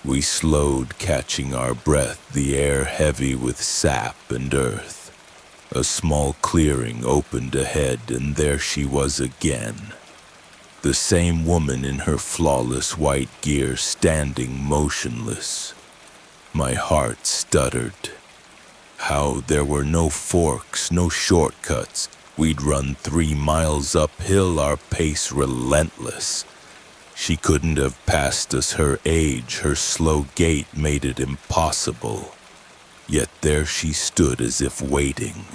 We slowed, catching our breath, the air heavy with sap and earth. A small clearing opened ahead, and there she was again. The same woman in her flawless white gear, standing motionless. My heart stuttered. How there were no forks, no shortcuts. We'd run 3 miles uphill, our pace relentless. She couldn't have passed us, her age, her slow gait made it impossible. Yet there she stood as if waiting.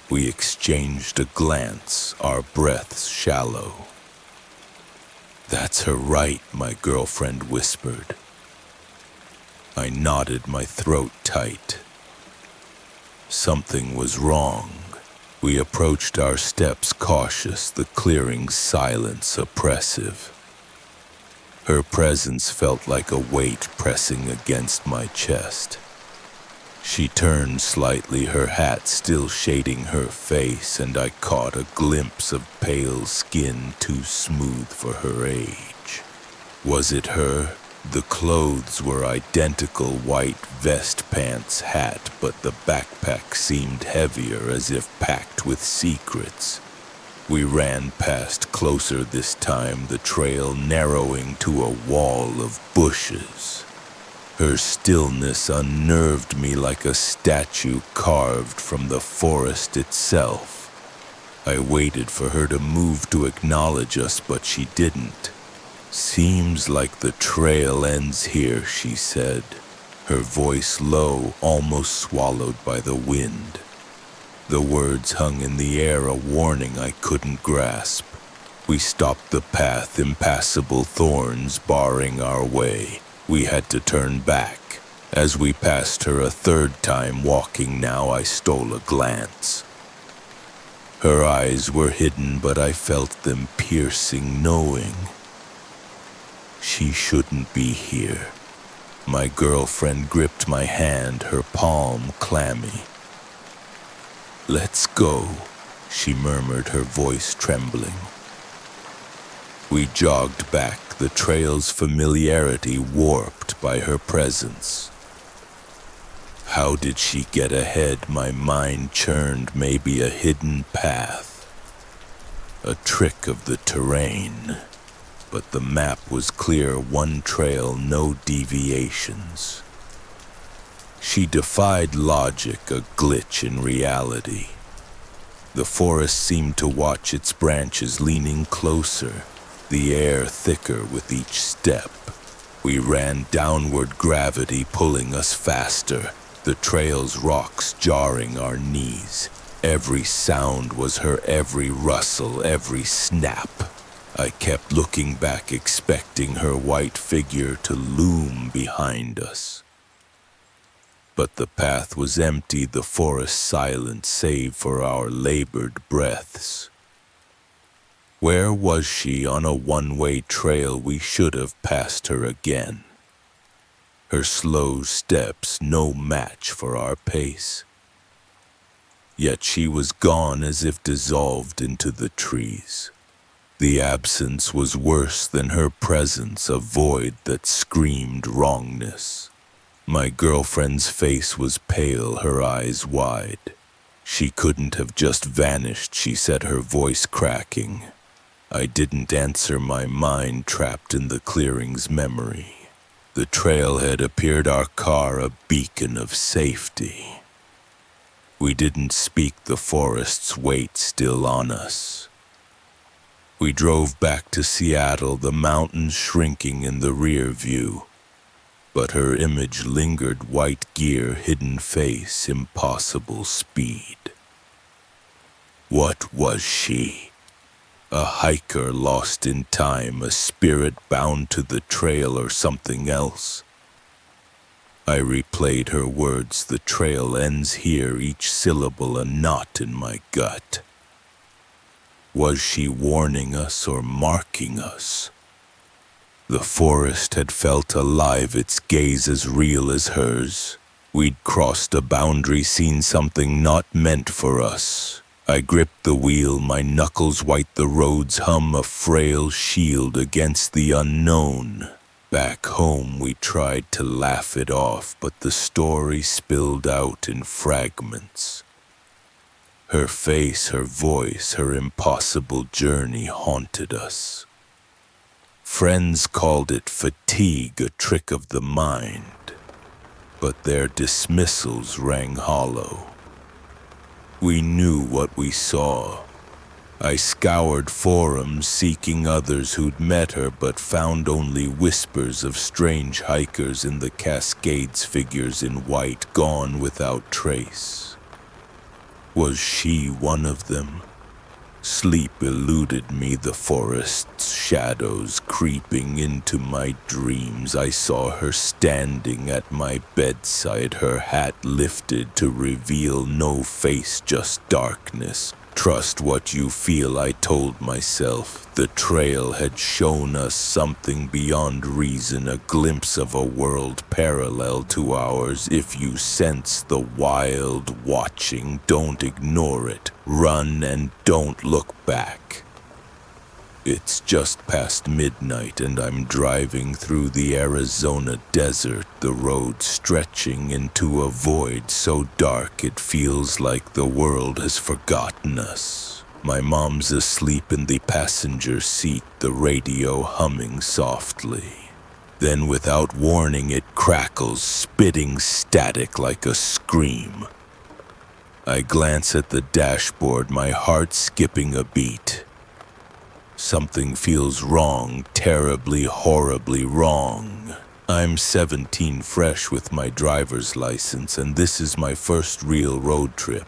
We exchanged a glance, our breaths shallow. "That's her right," my girlfriend whispered. I nodded, my throat tight. Something was wrong. We approached, our steps cautious, the clearing's silence oppressive. Her presence felt like a weight pressing against my chest. She turned slightly, her hat still shading her face, and I caught a glimpse of pale skin too smooth for her age. Was it her? The clothes were identical, white vest, pants, hat, but the backpack seemed heavier, as if packed with secrets. We ran past closer this time, the trail narrowing to a wall of bushes. Her stillness unnerved me like a statue carved from the forest itself. I waited for her to move to acknowledge us, but she didn't. "Seems like the trail ends here," she said, her voice low, almost swallowed by the wind. The words hung in the air, a warning I couldn't grasp. We stopped the path, impassable thorns barring our way. We had to turn back. As we passed her a third time, walking now, I stole a glance. Her eyes were hidden, but I felt them piercing, knowing. She shouldn't be here. My girlfriend gripped my hand, her palm clammy. "Let's go," she murmured, her voice trembling. We jogged back, the trail's familiarity warped by her presence. How did she get ahead? My mind churned. Maybe a hidden path, a trick of the terrain. But the map was clear, one trail, no deviations. She defied logic, a glitch in reality. The forest seemed to watch, its branches leaning closer, the air thicker with each step. We ran downward, gravity pulling us faster, the trail's rocks jarring our knees. Every sound was her, every rustle, every snap. I kept looking back, expecting her white figure to loom behind us. But the path was empty, the forest silent save for our labored breaths. Where was she? On a one-way trail, we should have passed her again. Her slow steps no match for our pace. Yet she was gone, as if dissolved into the trees. The absence was worse than her presence, a void that screamed wrongness. My girlfriend's face was pale, her eyes wide. "She couldn't have just vanished," she said, her voice cracking. I didn't answer, my mind trapped in the clearing's memory. The trailhead appeared, our car a beacon of safety. We didn't speak, the forest's weight still on us. We drove back to Seattle, the mountains shrinking in the rear view. But her image lingered, white gear, hidden face, impossible speed. What was she? A hiker lost in time, a spirit bound to the trail, or something else? I replayed her words, the trail ends here, each syllable a knot in my gut. Was she warning us or marking us? The forest had felt alive, its gaze as real as hers. We'd crossed a boundary, seen something not meant for us. I gripped the wheel, my knuckles white, the road's hum a frail shield against the unknown. Back home we tried to laugh it off, but the story spilled out in fragments. Her face, her voice, her impossible journey haunted us. Friends called it fatigue, a trick of the mind, but their dismissals rang hollow. We knew what we saw. I scoured forums seeking others who'd met her, but found only whispers of strange hikers in the Cascades, figures in white gone without trace. Was she one of them? Sleep eluded me, the forest's shadows creeping into my dreams. I saw her standing at my bedside, her hat lifted to reveal no face, just darkness. Trust what you feel, I told myself. The trail had shown us something beyond reason, a glimpse of a world parallel to ours. If you sense the wild watching, don't ignore it. Run and don't look back. It's just past midnight and I'm driving through the Arizona desert, the road stretching into a void so dark it feels like the world has forgotten us. My mom's asleep in the passenger seat, the radio humming softly. Then, without warning, it crackles, spitting static like a scream. I glance at the dashboard, my heart skipping a beat. Something feels wrong, terribly, horribly wrong. I'm 17, fresh with my driver's license, and this is my first real road trip.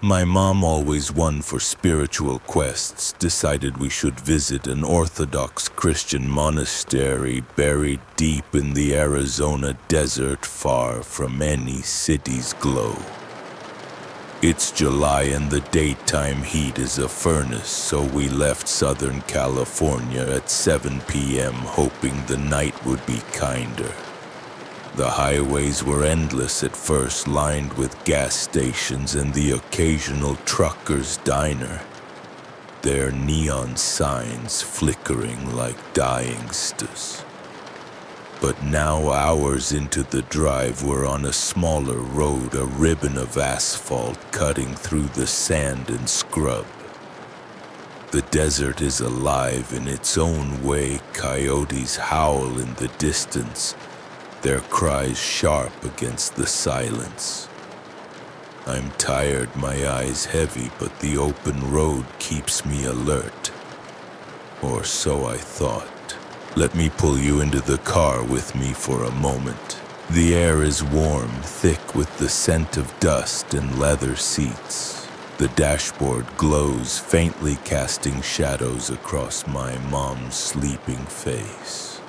My mom, always one for spiritual quests, decided we should visit an Orthodox Christian monastery buried deep in the Arizona desert, far from any city's glow. It's July and the daytime heat is a furnace, so we left Southern California at 7 p.m. hoping the night would be kinder. The highways were endless at first, lined with gas stations and the occasional trucker's diner, their neon signs flickering like dying stars. But now, hours into the drive, we're on a smaller road, a ribbon of asphalt cutting through the sand and scrub. The desert is alive in its own way. Coyotes howl in the distance, their cries sharp against the silence. I'm tired, my eyes heavy, but the open road keeps me alert. Or so I thought. Let me pull you into the car with me for a moment. The air is warm, thick with the scent of dust and leather seats. The dashboard glows, faintly casting shadows across my mom's sleeping face.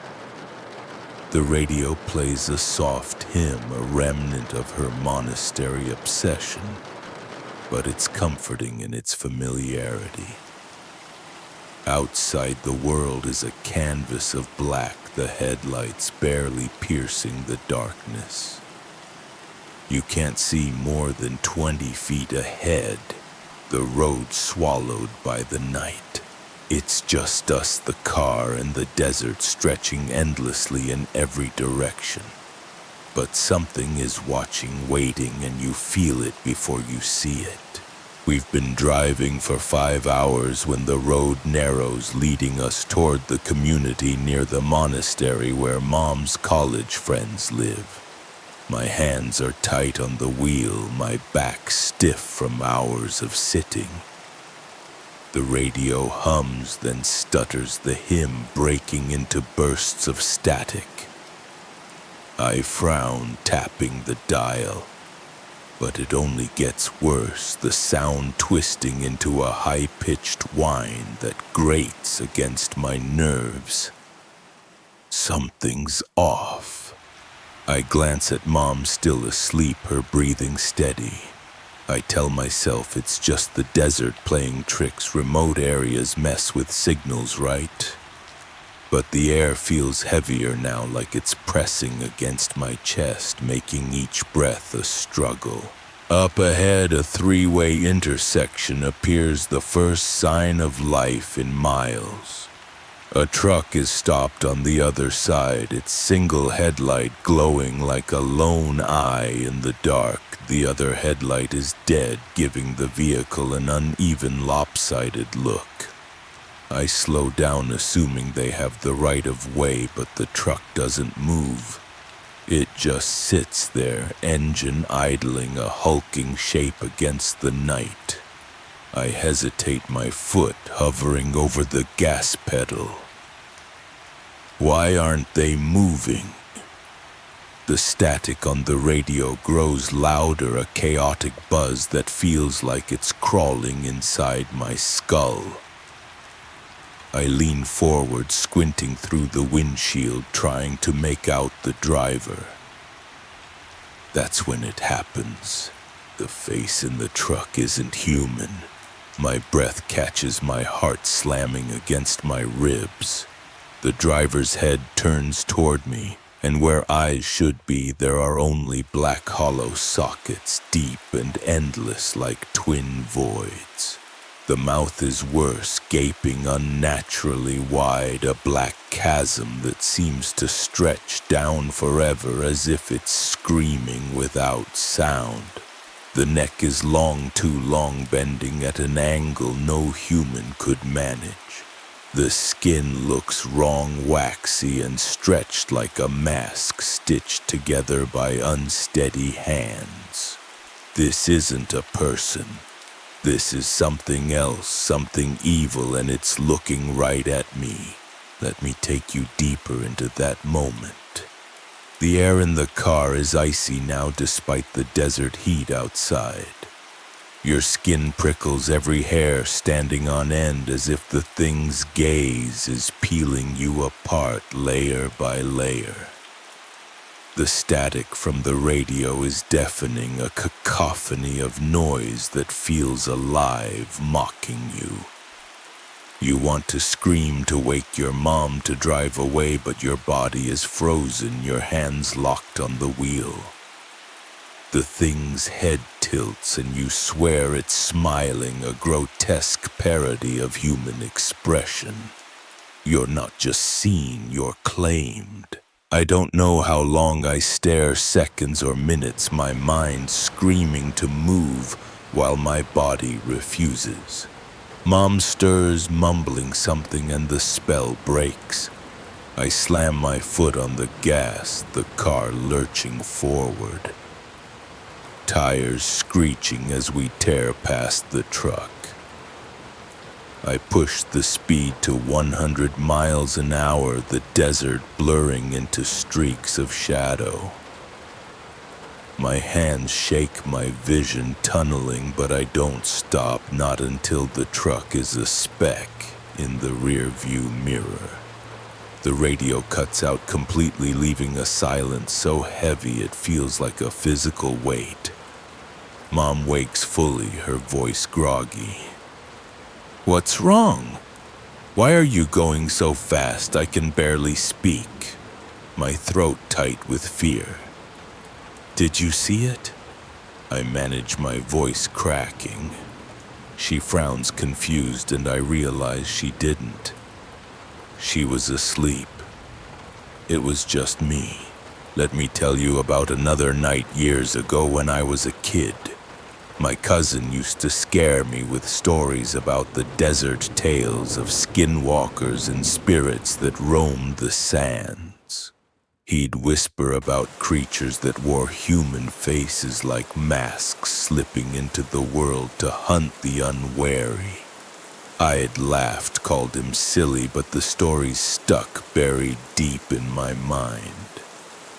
The radio plays a soft hymn, a remnant of her monastery obsession, but it's comforting in its familiarity. Outside, the world is a canvas of black, the headlights barely piercing the darkness. You can't see more than 20 feet ahead, the road swallowed by the night. It's just us, the car, and the desert stretching endlessly in every direction. But something is watching, waiting, and you feel it before you see it. We've been driving for 5 hours when the road narrows, leading us toward the community near the monastery where Mom's college friends live. My hands are tight on the wheel, my back stiff from hours of sitting. The radio hums, then stutters, the hymn breaking into bursts of static. I frown, tapping the dial. But it only gets worse, the sound twisting into a high-pitched whine that grates against my nerves. Something's off. I glance at Mom, still asleep, her breathing steady. I tell myself it's just the desert playing tricks, remote areas mess with signals, right? But the air feels heavier now, like it's pressing against my chest, making each breath a struggle. Up ahead, a three-way intersection appears, the first sign of life in miles. A truck is stopped on the other side, its single headlight glowing like a lone eye in the dark. The other headlight is dead, giving the vehicle an uneven, lopsided look. I slow down, assuming they have the right of way, but the truck doesn't move. It just sits there, engine idling, a hulking shape against the night. I hesitate, my foot hovering over the gas pedal. Why aren't they moving? The static on the radio grows louder, a chaotic buzz that feels like it's crawling inside my skull. I lean forward, squinting through the windshield, trying to make out the driver. That's when it happens. The face in the truck isn't human. My breath catches my heart slamming against my ribs. The driver's head turns toward me, and where eyes should be, there are only black hollow sockets, deep and endless like twin voids. The mouth is worse, gaping unnaturally wide, a black chasm that seems to stretch down forever as if it's screaming without sound. The neck is long, too long, bending at an angle no human could manage. The skin looks wrong, waxy, and stretched like a mask stitched together by unsteady hands. This isn't a person. This is something else, something evil, and it's looking right at me. Let me take you deeper into that moment. The air in the car is icy now despite the desert heat outside. Your skin prickles, every hair standing on end as if the thing's gaze is peeling you apart layer by layer. The static from the radio is deafening, a cacophony of noise that feels alive, mocking you. You want to scream to wake your mom to drive away, but your body is frozen, your hands locked on the wheel. The thing's head tilts and you swear it's smiling, a grotesque parody of human expression. You're not just seen, you're claimed. I don't know how long I stare, seconds or minutes, my mind screaming to move while my body refuses. Mom stirs, mumbling something, and the spell breaks. I slam my foot on the gas, the car lurching forward. Tires screeching as we tear past the truck. I push the speed to 100 miles an hour, the desert blurring into streaks of shadow. My hands shake, my vision tunneling, but I don't stop, not until the truck is a speck in the rearview mirror. The radio cuts out completely, leaving a silence so heavy it feels like a physical weight. Mom wakes fully, her voice groggy. "What's wrong? Why are you going so fast? I can barely speak." My throat tight with fear. "Did you see it?" I manage, my voice cracking. She frowns confused and I realize she didn't. She was asleep. It was just me. Let me tell you about another night years ago when I was a kid. My cousin used to scare me with stories about the desert tales of skinwalkers and spirits that roamed the sands. He'd whisper about creatures that wore human faces like masks, slipping into the world to hunt the unwary. I'd laughed, called him silly, but the stories stuck, buried deep in my mind.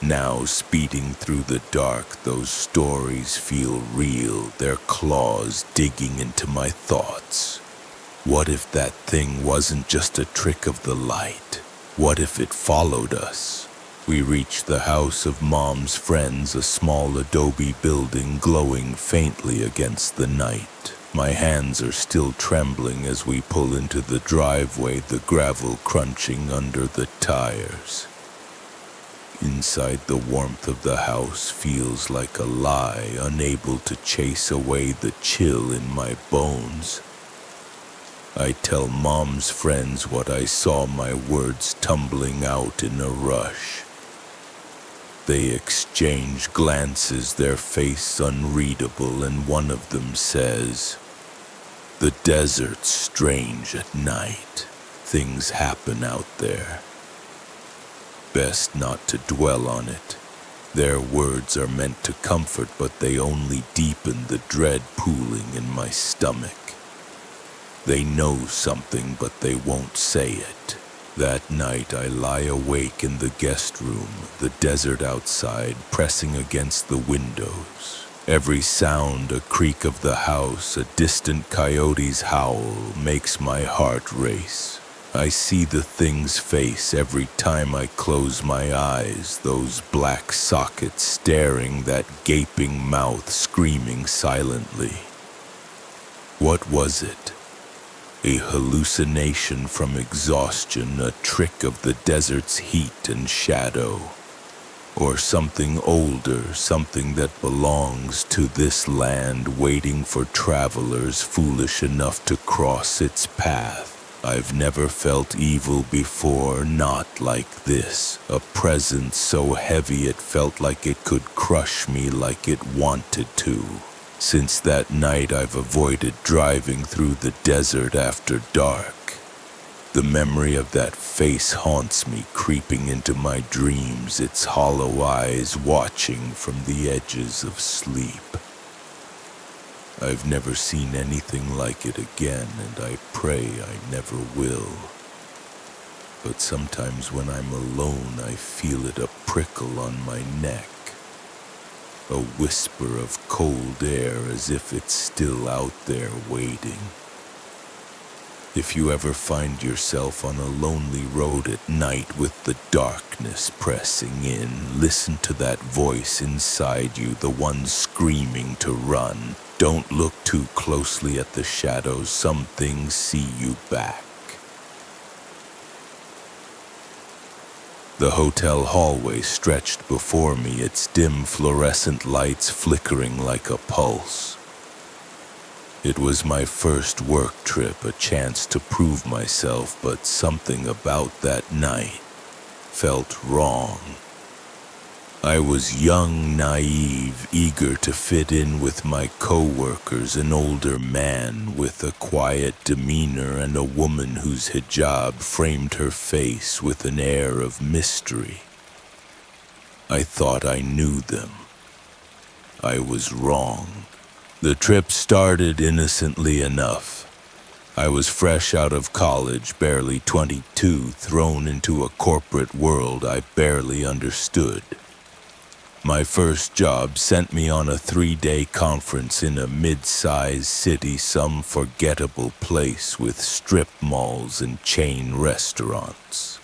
Now, speeding through the dark, those stories feel real, their claws digging into my thoughts. What if that thing wasn't just a trick of the light? What if it followed us? We reached the house of Mom's friends, a small adobe building glowing faintly against the night. My hands are still trembling as we pull into the driveway, the gravel crunching under the tires. Inside, the warmth of the house feels like a lie, unable to chase away the chill in my bones. I tell Mom's friends what I saw, my words tumbling out in a rush. They exchange glances, their face unreadable, and one of them says, "The desert's strange at night. Things happen out there. Best not to dwell on it." Their words are meant to comfort, but they only deepen the dread pooling in my stomach. They know something, but they won't say it. That night I lie awake in the guest room, the desert outside pressing against the windows. Every sound, a creak of the house, a distant coyote's howl, makes my heart race. I see the thing's face every time I close my eyes, those black sockets staring, that gaping mouth screaming silently. What was it? A hallucination from exhaustion, a trick of the desert's heat and shadow, or something older, something that belongs to this land, waiting for travelers foolish enough to cross its path. I've never felt evil before, not like this, a presence so heavy it felt like it could crush me, like it wanted to. Since that night, I've avoided driving through the desert after dark. The memory of that face haunts me, creeping into my dreams, its hollow eyes watching from the edges of sleep. I've never seen anything like it again, and I pray I never will. But sometimes when I'm alone, I feel it a prickle on my neck, a whisper of cold air as if it's still out there waiting. If you ever find yourself on a lonely road at night with the darkness pressing in, listen to that voice inside you, the one screaming to run. Don't look too closely at the shadows, some things see you back. The hotel hallway stretched before me, its dim fluorescent lights flickering like a pulse. It was my first work trip, a chance to prove myself, but something about that night felt wrong. I was young, naive, eager to fit in with my co-workers, an older man with a quiet demeanor and a woman whose hijab framed her face with an air of mystery. I thought I knew them. I was wrong. The trip started innocently enough. I was fresh out of college, barely 22, thrown into a corporate world I barely understood. My first job sent me on a 3-day conference in a mid-sized city, some forgettable place with strip malls and chain restaurants.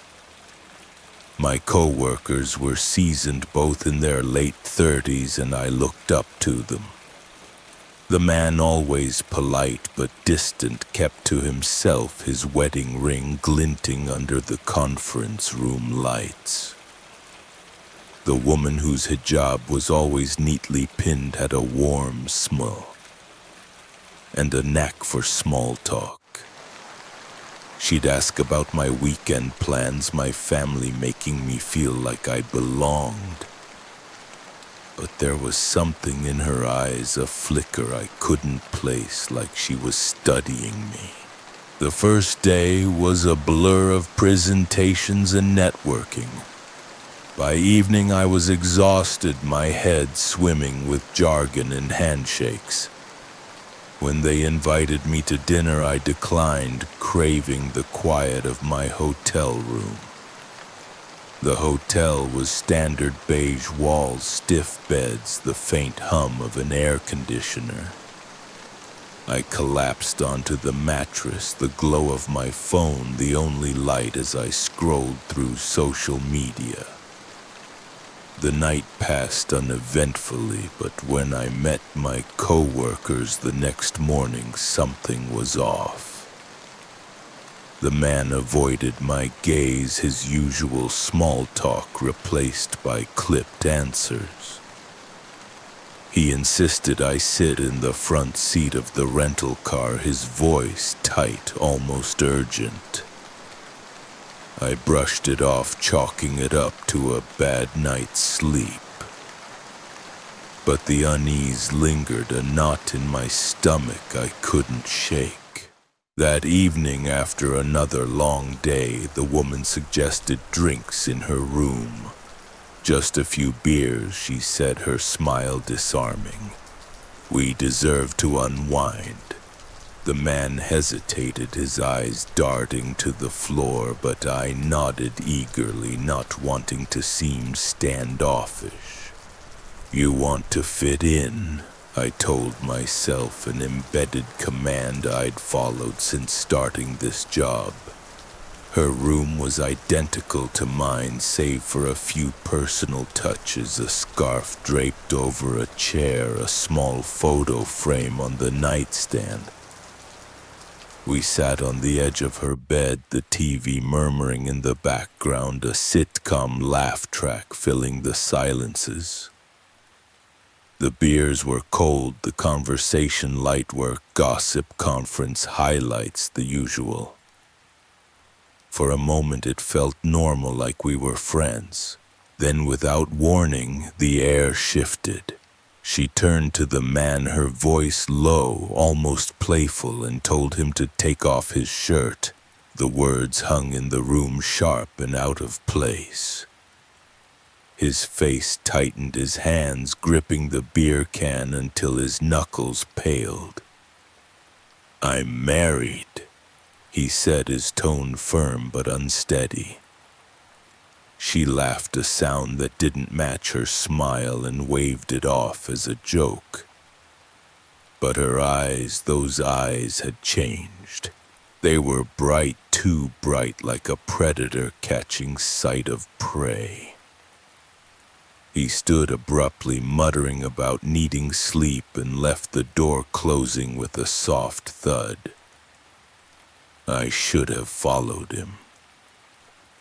My co-workers were seasoned, both in their late 30s, and I looked up to them. The man, always polite but distant, kept to himself, his wedding ring glinting under the conference room lights. The woman whose hijab was always neatly pinned had a warm smile and a knack for small talk. She'd ask about my weekend plans, my family, making me feel like I belonged. But there was something in her eyes, a flicker I couldn't place, like she was studying me. The first day was a blur of presentations and networking. By evening I was exhausted, my head swimming with jargon and handshakes. When they invited me to dinner, I declined, craving the quiet of my hotel room. The hotel was standard beige walls, stiff beds, the faint hum of an air conditioner. I collapsed onto the mattress, the glow of my phone the only light as I scrolled through social media. The night passed uneventfully, but when I met my co-workers the next morning, something was off. The man avoided my gaze, his usual small talk replaced by clipped answers. He insisted I sit in the front seat of the rental car, his voice tight, almost urgent. I brushed it off, chalking it up to a bad night's sleep. But the unease lingered, a knot in my stomach I couldn't shake. That evening, after another long day, the woman suggested drinks in her room. Just a few beers, she said, her smile disarming. We deserve to unwind. The man hesitated, his eyes darting to the floor, but I nodded eagerly, not wanting to seem standoffish. You want to fit in, I told myself, an embedded command I'd followed since starting this job. Her room was identical to mine, save for a few personal touches, a scarf draped over a chair, a small photo frame on the nightstand. We sat on the edge of her bed, the TV murmuring in the background, a sitcom laugh track filling the silences. The beers were cold, the conversation light, work, gossip, conference highlights, the usual. For a moment it felt normal, like we were friends. Then, without warning, the air shifted. She turned to the man, her voice low, almost playful, and told him to take off his shirt. The words hung in the room sharp and out of place. His face tightened, his hands gripping the beer can until his knuckles paled. "I'm married," he said, his tone firm but unsteady. She laughed, a sound that didn't match her smile, and waved it off as a joke. But her eyes, those eyes had changed. They were bright, too bright, like a predator catching sight of prey. He stood abruptly, muttering about needing sleep, and left the door closing with a soft thud. I should have followed him.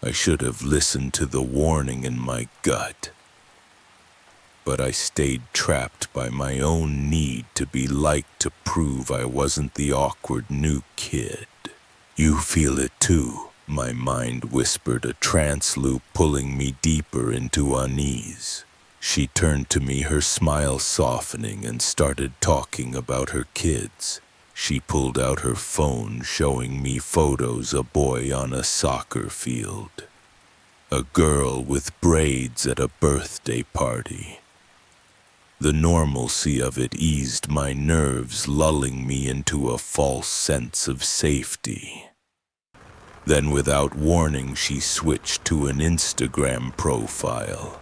I should have listened to the warning in my gut. But I stayed trapped by my own need to be liked, to prove I wasn't the awkward new kid. "You feel it too," my mind whispered, a trance loop pulling me deeper into unease. She turned to me, her smile softening, and started talking about her kids. She pulled out her phone, showing me photos, a boy on a soccer field, a girl with braids at a birthday party. The normalcy of it eased my nerves, lulling me into a false sense of safety. Then, without warning, she switched to an Instagram profile.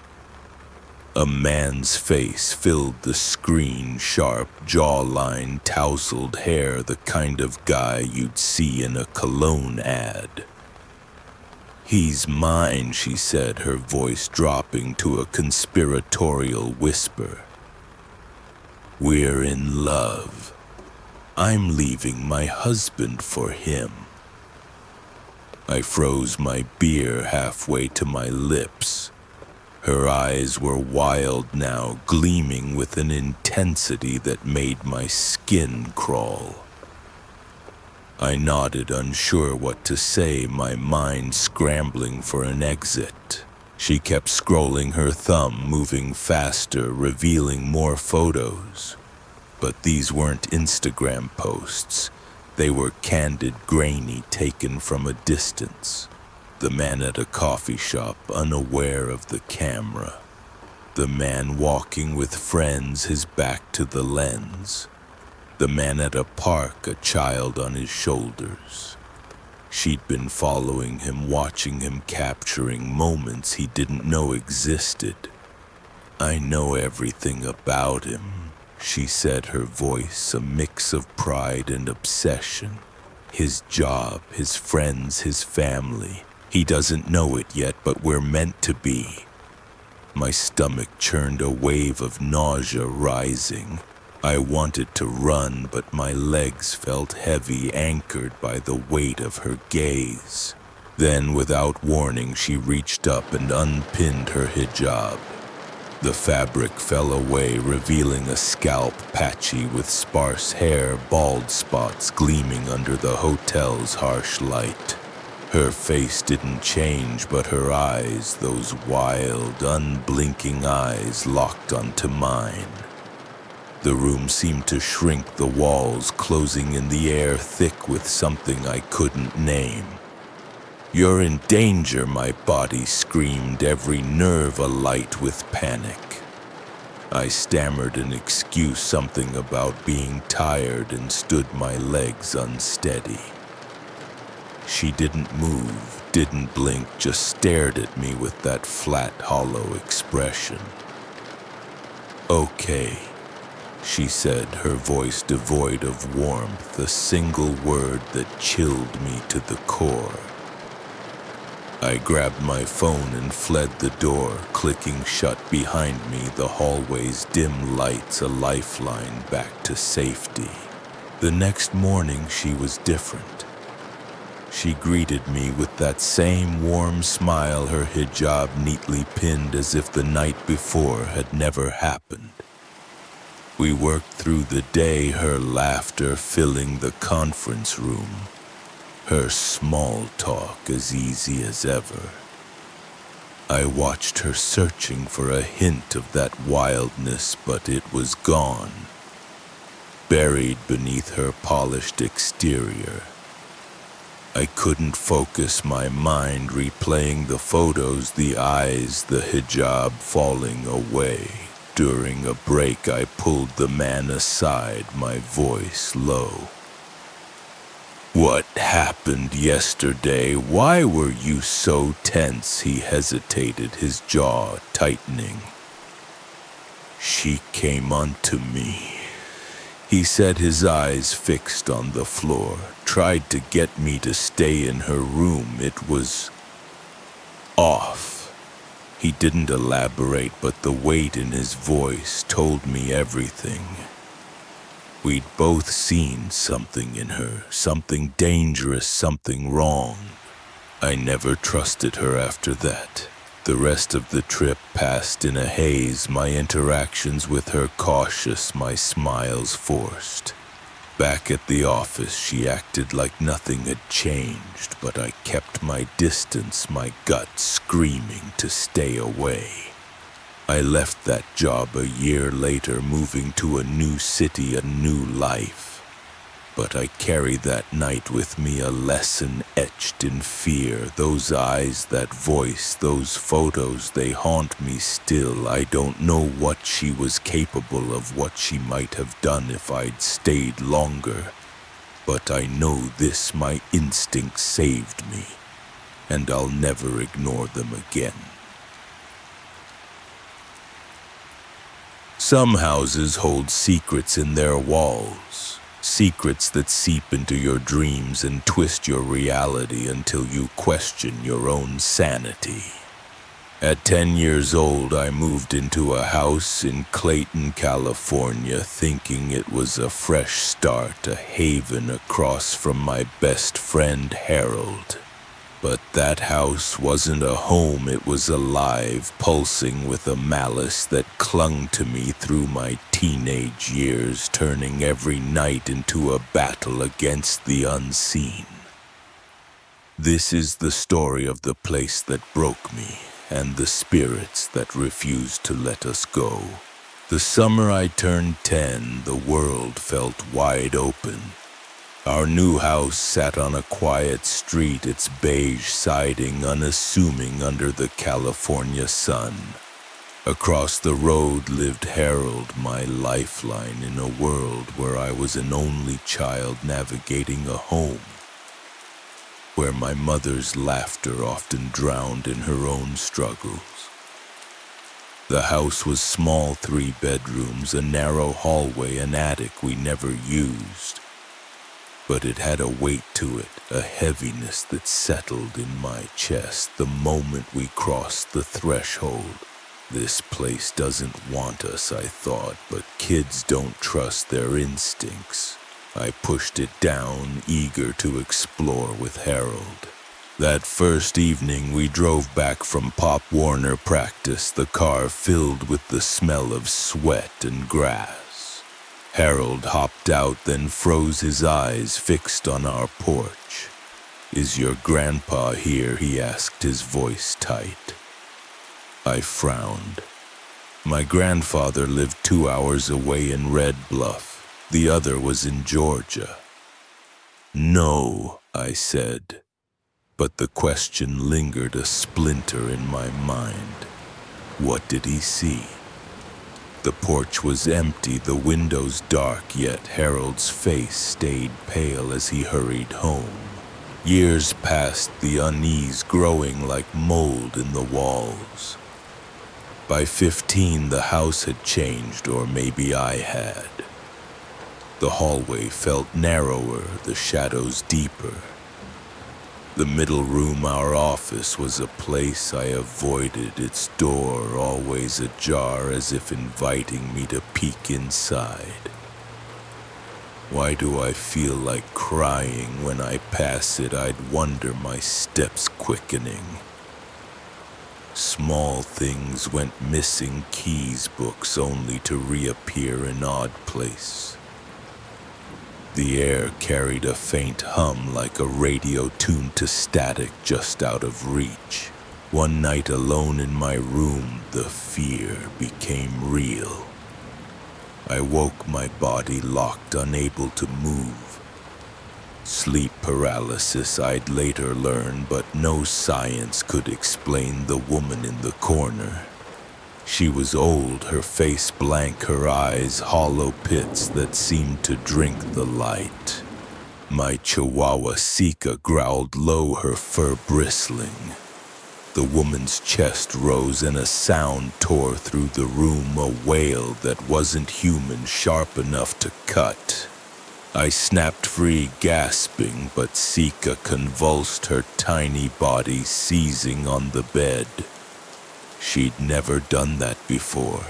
A man's face filled the screen, sharp jawline, tousled hair, the kind of guy you'd see in a cologne ad. "He's mine," she said, her voice dropping to a conspiratorial whisper. "We're in love. I'm leaving my husband for him." I froze, my beer halfway to my lips. Her eyes were wild now, gleaming with an intensity that made my skin crawl. I nodded, unsure what to say, my mind scrambling for an exit. She kept scrolling, her thumb moving faster, revealing more photos. But these weren't Instagram posts. They were candid, grainy, taken from a distance. The man at a coffee shop, unaware of the camera. The man walking with friends, his back to the lens. The man at a park, a child on his shoulders. She'd been following him, watching him, capturing moments he didn't know existed. "I know everything about him," she said, her voice a mix of pride and obsession. "His job, his friends, his family. He doesn't know it yet, but we're meant to be." My stomach churned, a wave of nausea rising. I wanted to run, but my legs felt heavy, anchored by the weight of her gaze. Then, without warning, she reached up and unpinned her hijab. The fabric fell away, revealing a scalp patchy with sparse hair, bald spots gleaming under the hotel's harsh light. Her face didn't change, but her eyes, those wild, unblinking eyes, locked onto mine. The room seemed to shrink, the walls closing in, the air thick with something I couldn't name. "You're in danger," my body screamed, every nerve alight with panic. I stammered an excuse, something about being tired, and stood, my legs unsteady. She didn't move, didn't blink, just stared at me with that flat, hollow expression. "Okay," she said, her voice devoid of warmth, a single word that chilled me to the core. I grabbed my phone and fled, the door clicking shut behind me, the hallway's dim lights a lifeline back to safety. The next morning she was different. She greeted me with that same warm smile, her hijab neatly pinned as if the night before had never happened. We worked through the day, her laughter filling the conference room, her small talk as easy as ever. I watched her searching for a hint of that wildness, but it was gone, buried beneath her polished exterior. I couldn't focus my mind replaying the photos, the eyes, the hijab falling away. During a break, I pulled the man aside, my voice low. "What happened yesterday? Why were you so tense?" He hesitated, his jaw tightening. "She came unto me," he said, his eyes fixed on the floor. "Tried to get me to stay in her room. It was off." He didn't elaborate, but the weight in his voice told me everything. We'd both seen something in her, something dangerous, something wrong. I never trusted her after that. The rest of the trip passed in a haze, my interactions with her cautious, my smiles forced. Back at the office, she acted like nothing had changed, but I kept my distance, my gut screaming to stay away. I left that job a year later, moving to a new city, a new life. But I carry that night with me, a lesson etched in fear. Those eyes, that voice, those photos, they haunt me still. I don't know what she was capable of, what she might have done if I'd stayed longer. But I know this, my instincts saved me, and I'll never ignore them again. Some houses hold secrets in their walls, secrets that seep into your dreams and twist your reality until you question your own sanity. At 10 years old, I moved into a house in Clayton, California, thinking it was a fresh start, a haven across from my best friend Harold. But that house wasn't a home, it was alive, pulsing with a malice that clung to me through my teenage years, turning every night into a battle against the unseen. This is the story of the place that broke me, and the spirits that refused to let us go. The summer I turned 10, the world felt wide open. Our new house sat on a quiet street, its beige siding unassuming under the California sun. Across the road lived Harold, my lifeline in a world where I was an only child navigating a home, where my mother's laughter often drowned in her own struggles. The house was small, 3 bedrooms, a narrow hallway, an attic we never used. But it had a weight to it, a heaviness that settled in my chest the moment we crossed the threshold. This place doesn't want us, I thought, but kids don't trust their instincts. I pushed it down, eager to explore with Harold. That first evening we drove back from Pop Warner practice, the car filled with the smell of sweat and grass. Harold hopped out, then froze, his eyes fixed on our porch. "Is your grandpa here?" he asked, his voice tight. I frowned. My grandfather lived 2 hours away in Red Bluff. The other was in Georgia. "No," I said, but the question lingered a splinter in my mind. What did he see? The porch was empty, the windows dark, yet Harold's face stayed pale as he hurried home. Years passed, the unease growing like mold in the walls. By 15, the house had changed, or maybe I had. The hallway felt narrower, the shadows deeper. The middle room, our office, was a place I avoided, its door always ajar as if inviting me to peek inside. Why do I feel like crying when I pass it? I'd wonder, my steps quickening. Small things went missing, keys, books, only to reappear in odd place. The air carried a faint hum like a radio tuned to static just out of reach. One night alone in my room, the fear became real. I woke, my body locked, unable to move. Sleep paralysis, I'd later learn, but no science could explain the woman in the corner. She was old, her face blank, her eyes hollow pits that seemed to drink the light. My chihuahua Sika growled low, her fur bristling. The woman's chest rose and a sound tore through the room, a wail that wasn't human, sharp enough to cut. I snapped free, gasping, but Sika convulsed, her tiny body seizing on the bed. She'd never done that before.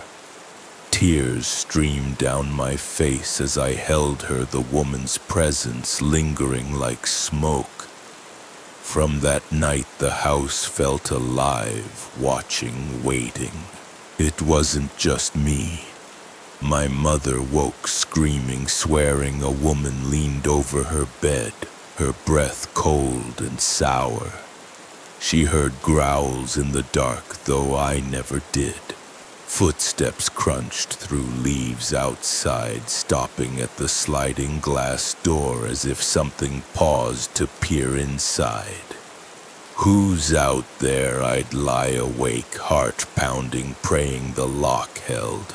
Tears streamed down my face as I held her, the woman's presence lingering like smoke. From that night the house felt alive, watching, waiting. It wasn't just me. My mother woke screaming, swearing. A woman leaned over her bed, her breath cold and sour. She heard growls in the dark, though I never did. Footsteps crunched through leaves outside, stopping at the sliding glass door as if something paused to peer inside. Who's out there? I'd lie awake, heart pounding, praying the lock held.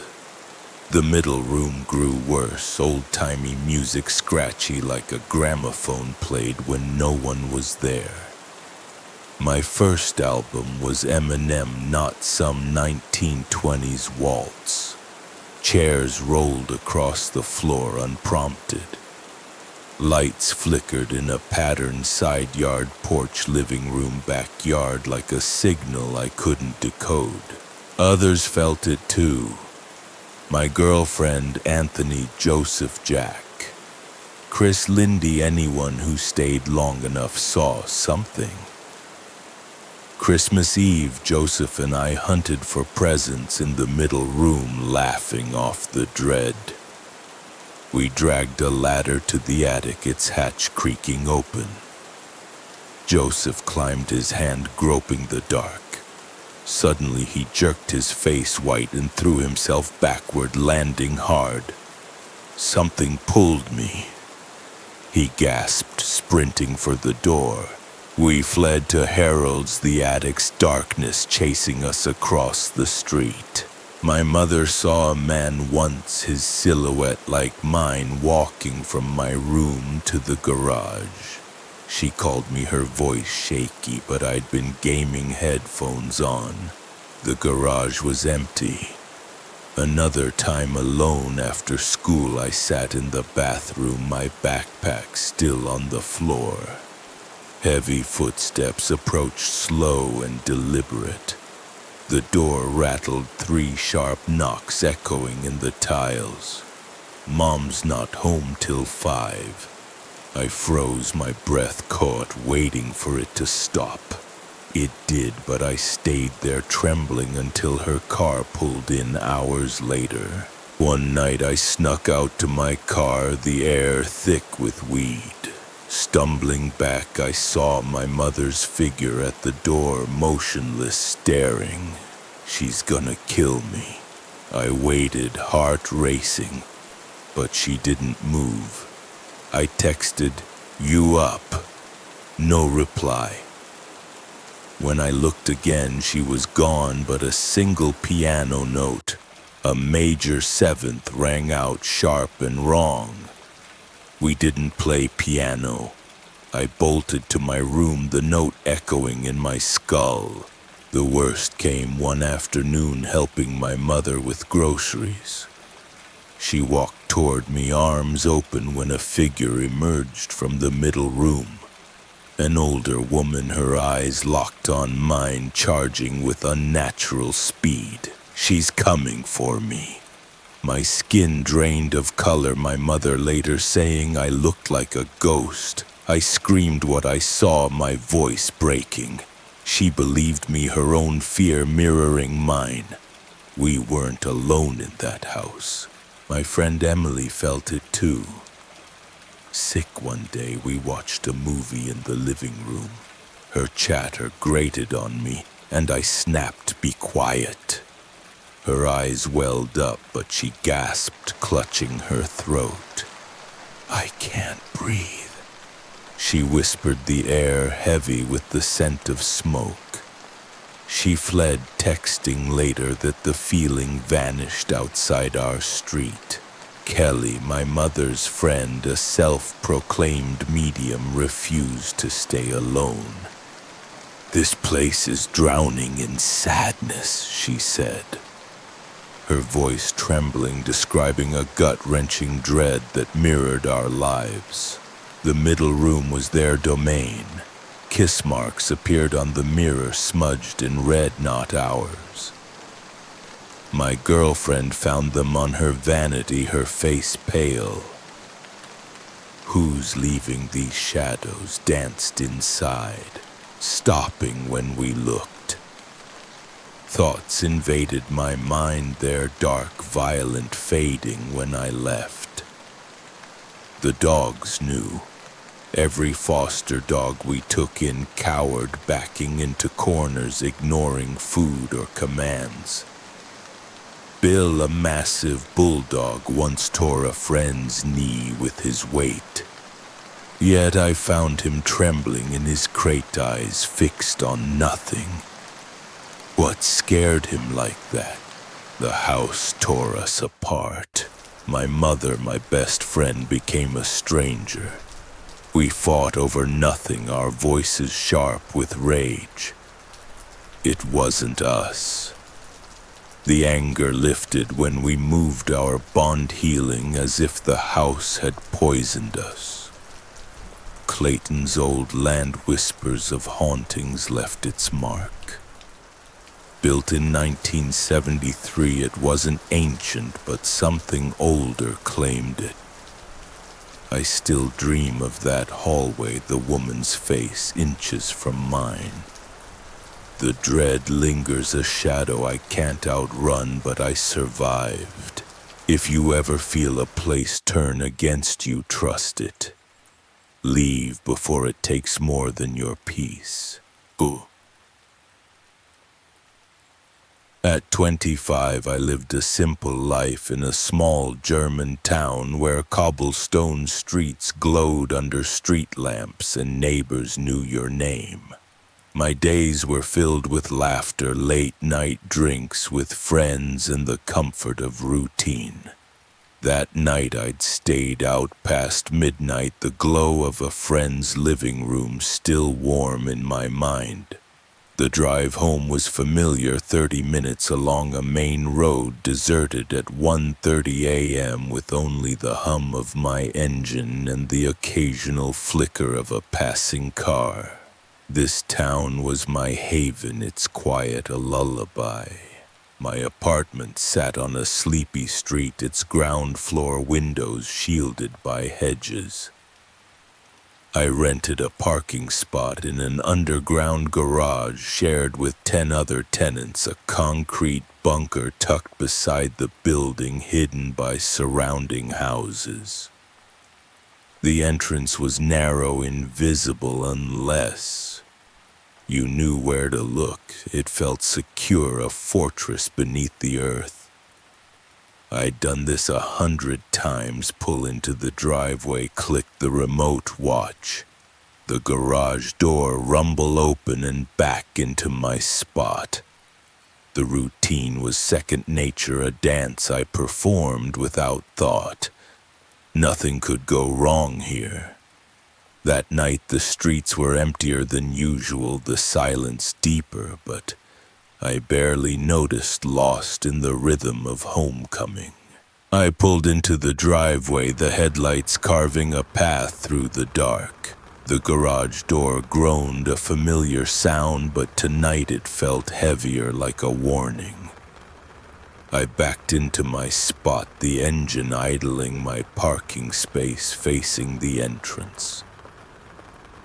The middle room grew worse, old-timey music scratchy like a gramophone played when no one was there. My first album was Eminem, not some 1920s waltz. Chairs rolled across the floor unprompted. Lights flickered in a patterned side yard, porch, living room, backyard, like a signal I couldn't decode. Others felt it too. My girlfriend, Anthony, Joseph, Jack, Chris, Lindy, anyone who stayed long enough saw something. Christmas Eve, Joseph and I hunted for presents in the middle room, laughing off the dread. We dragged a ladder to the attic, its hatch creaking open. Joseph climbed, his hand groping the dark. Suddenly he jerked, his face white, and threw himself backward, landing hard. Something pulled me. He gasped, sprinting for the door. We fled to Harold's, the attic's darkness chasing us across the street. My mother saw a man once, his silhouette like mine, walking from my room to the garage. She called me, her voice shaky, but I'd been gaming, headphones on. The garage was empty. Another time alone after school, I sat in the bathroom, my backpack still on the floor. Heavy footsteps approached, slow and deliberate. The door rattled, 3 sharp knocks echoing in the tiles. Mom's not home till 5. I froze, my breath caught, waiting for it to stop. It did, but I stayed there trembling until her car pulled in hours later. One night I snuck out to my car, the air thick with weed. Stumbling back, I saw my mother's figure at the door, motionless, staring. She's gonna kill me. I waited, heart racing, but she didn't move. I texted, "You up?" No reply. When I looked again, she was gone, but a single piano note, a major 7th, rang out sharp and wrong. We didn't play piano. I bolted to my room, the note echoing in my skull. The worst came one afternoon, helping my mother with groceries. She walked toward me, arms open, when a figure emerged from the middle room. An older woman, her eyes locked on mine, charging with unnatural speed. She's coming for me. My skin drained of color, my mother later saying I looked like a ghost. I screamed what I saw, my voice breaking. She believed me, her own fear mirroring mine. We weren't alone in that house. My friend Emily felt it too. Sick one day, we watched a movie in the living room. Her chatter grated on me, and I snapped, "Be quiet." Her eyes welled up, but she gasped, clutching her throat. "I can't breathe." She whispered, the air heavy with the scent of smoke. She fled, texting later that the feeling vanished outside our street. Kelly, my mother's friend, a self-proclaimed medium, refused to stay alone. "This place is drowning in sadness," she said, her voice trembling, describing a gut-wrenching dread that mirrored our lives. The middle room was their domain. Kiss marks appeared on the mirror, smudged in red, not ours. My girlfriend found them on her vanity, her face pale. "Who's leaving these shadows?" danced inside, stopping when we looked. Thoughts invaded my mind, their dark, violent, fading when I left. The dogs knew. Every foster dog we took in cowered, backing into corners, ignoring food or commands. Bill, a massive bulldog, once tore a friend's knee with his weight. Yet I found him trembling in his crate, eyes fixed on nothing. What scared him like that? The house tore us apart. My mother, my best friend, became a stranger. We fought over nothing, our voices sharp with rage. It wasn't us. The anger lifted when we moved, our bond healing as if the house had poisoned us. Clayton's old land whispers of hauntings left its mark. Built in 1973, it wasn't ancient, but something older claimed it. I still dream of that hallway, the woman's face inches from mine. The dread lingers, a shadow I can't outrun, but I survived. If you ever feel a place turn against you, trust it. Leave before it takes more than your peace. Ooh. At 25, I lived a simple life in a small German town where cobblestone streets glowed under street lamps and neighbors knew your name. My days were filled with laughter, late-night drinks with friends, and the comfort of routine. That night I'd stayed out past midnight, the glow of a friend's living room still warm in my mind. The drive home was familiar, 30 minutes along a main road, deserted at 1:30 a.m. with only the hum of my engine and the occasional flicker of a passing car. This town was my haven, its quiet a lullaby. My apartment sat on a sleepy street, its ground floor windows shielded by hedges. I rented a parking spot in an underground garage shared with 10 other tenants, a concrete bunker tucked beside the building, hidden by surrounding houses. The entrance was narrow, invisible, unless you knew where to look. It felt secure, a fortress beneath the earth. I'd done this 100 times, pull into the driveway, click the remote, watch the garage door rumble open and back into my spot. The routine was second nature, a dance I performed without thought. Nothing could go wrong here. That night the streets were emptier than usual, the silence deeper, but I barely noticed, lost in the rhythm of homecoming. I pulled into the driveway, the headlights carving a path through the dark. The garage door groaned, a familiar sound, but tonight it felt heavier, like a warning. I backed into my spot, the engine idling, my parking space facing the entrance.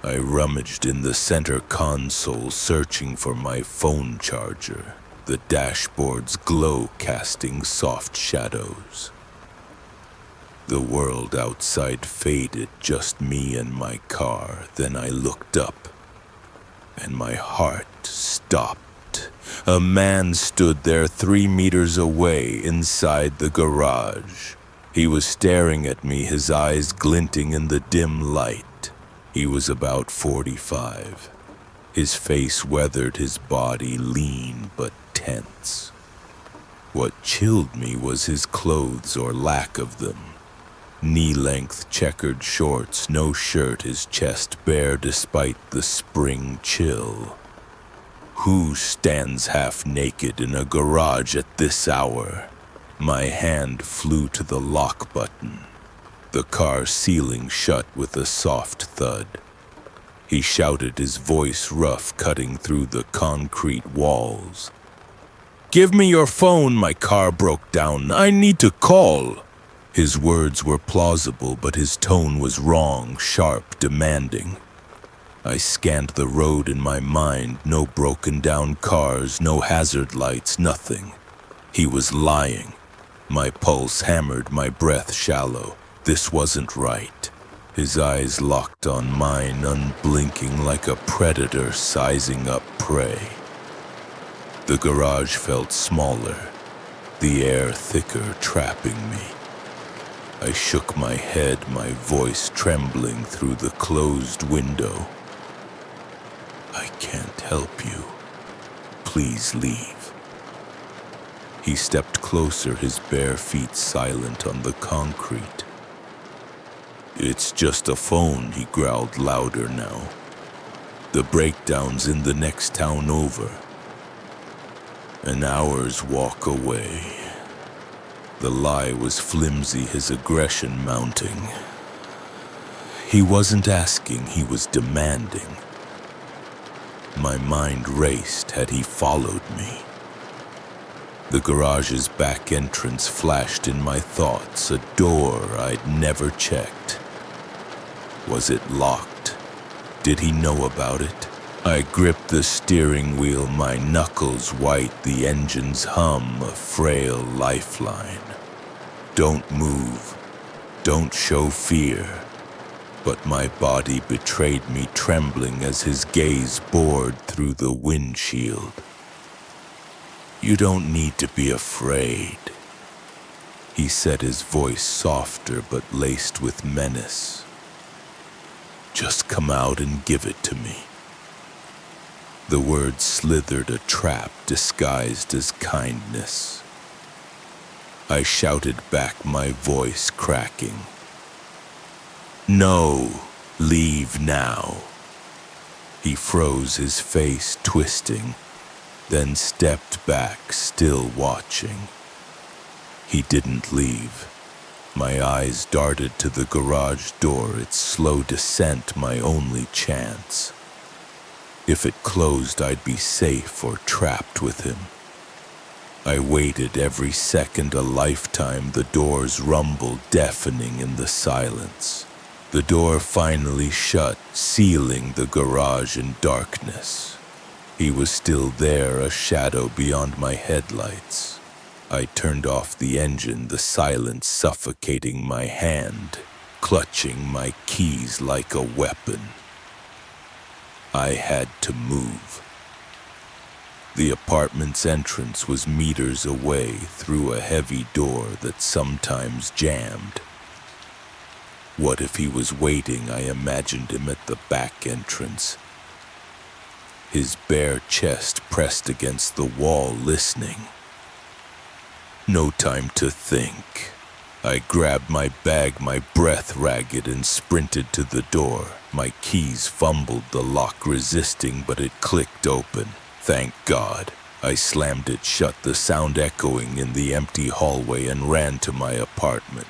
I rummaged in the center console, searching for my phone charger, the dashboard's glow casting soft shadows. The world outside faded, just me and my car. Then I looked up, and my heart stopped. A man stood there 3 meters away inside the garage. He was staring at me, his eyes glinting in the dim light. He was about 45. His face weathered, his body lean but tense. What chilled me was his clothes, or lack of them. Knee-length checkered shorts, no shirt, his chest bare despite the spring chill. Who stands half naked in a garage at this hour? My hand flew to the lock button. The car ceiling shut with a soft thud. He shouted, his voice rough, cutting through the concrete walls. "Give me your phone, my car broke down. I need to call." His words were plausible, but his tone was wrong, sharp, demanding. I scanned the road in my mind, no broken down cars, no hazard lights, nothing. He was lying. My pulse hammered, my breath shallow. This wasn't right. His eyes locked on mine, unblinking like a predator sizing up prey. The garage felt smaller, the air thicker, trapping me. I shook my head, my voice trembling through the closed window. "I can't help you. Please leave." He stepped closer, his bare feet silent on the concrete. "It's just a phone," he growled louder now. "The breakdown's in the next town over. An hour's walk away." The lie was flimsy, his aggression mounting. He wasn't asking, he was demanding. My mind raced. Had he followed me? The garage's back entrance flashed in my thoughts, a door I'd never checked. Was it locked? Did he know about it? I gripped the steering wheel, my knuckles white, the engine's hum, a frail lifeline. Don't move. Don't show fear. But my body betrayed me, trembling as his gaze bored through the windshield. "You don't need to be afraid," he said, his voice softer but laced with menace. "Just come out and give it to me." The words slithered, a trap disguised as kindness. I shouted back, my voice cracking. "No, leave now." He froze, his face twisting, then stepped back, still watching. He didn't leave. My eyes darted to the garage door, its slow descent my only chance. If it closed, I'd be safe or trapped with him. I waited, every second a lifetime, the doors rumbled, deafening in the silence. The door finally shut, sealing the garage in darkness. He was still there, a shadow beyond my headlights. I turned off the engine, the silence suffocating my hand, clutching my keys like a weapon. I had to move. The apartment's entrance was meters away, through a heavy door that sometimes jammed. What if he was waiting? I imagined him at the back entrance, his bare chest pressed against the wall, listening. No time to think. I grabbed my bag, my breath ragged, and sprinted to the door. My keys fumbled, the lock resisting, but it clicked open. Thank God. I slammed it shut, the sound echoing in the empty hallway, and ran to my apartment.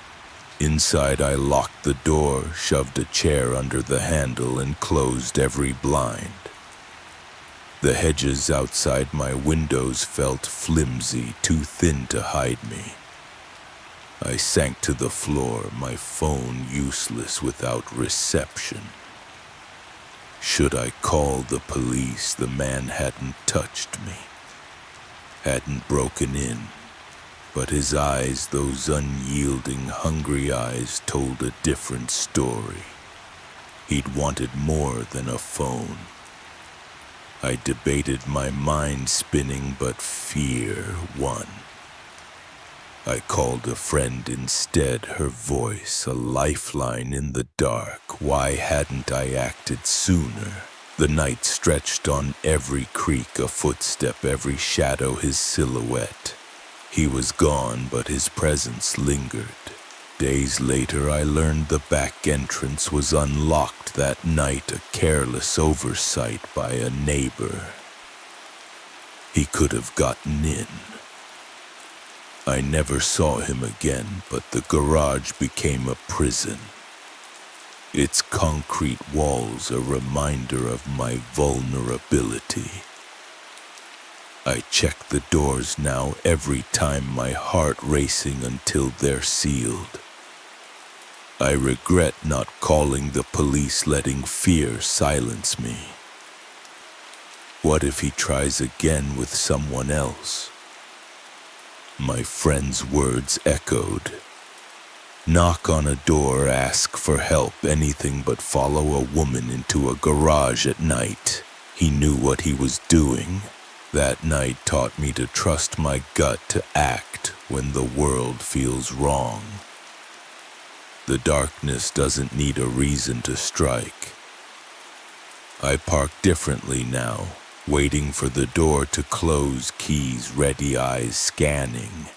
Inside, I locked the door, shoved a chair under the handle, and closed every blind. The hedges outside my windows felt flimsy, too thin to hide me. I sank to the floor, my phone useless without reception. Should I call the police? The man hadn't touched me, hadn't broken in, but his eyes, those unyielding, hungry eyes, told a different story. He'd wanted more than a phone. I debated, my mind spinning, but fear won. I called a friend instead, her voice a lifeline in the dark. Why hadn't I acted sooner? The night stretched on, every creak a footstep, every shadow his silhouette. He was gone, but his presence lingered. Days later I learned the back entrance was unlocked that night, a careless oversight by a neighbor. He could have gotten in. I never saw him again, but the garage became a prison. Its concrete walls a reminder of my vulnerability. I check the doors now, every time, my heart racing until they're sealed. I regret not calling the police, letting fear silence me. What if he tries again with someone else? My friend's words echoed. Knock on a door, ask for help, anything but follow a woman into a garage at night. He knew what he was doing. That night taught me to trust my gut, to act when the world feels wrong. The darkness doesn't need a reason to strike. I park differently now, waiting for the door to close, keys ready, eyes scanning.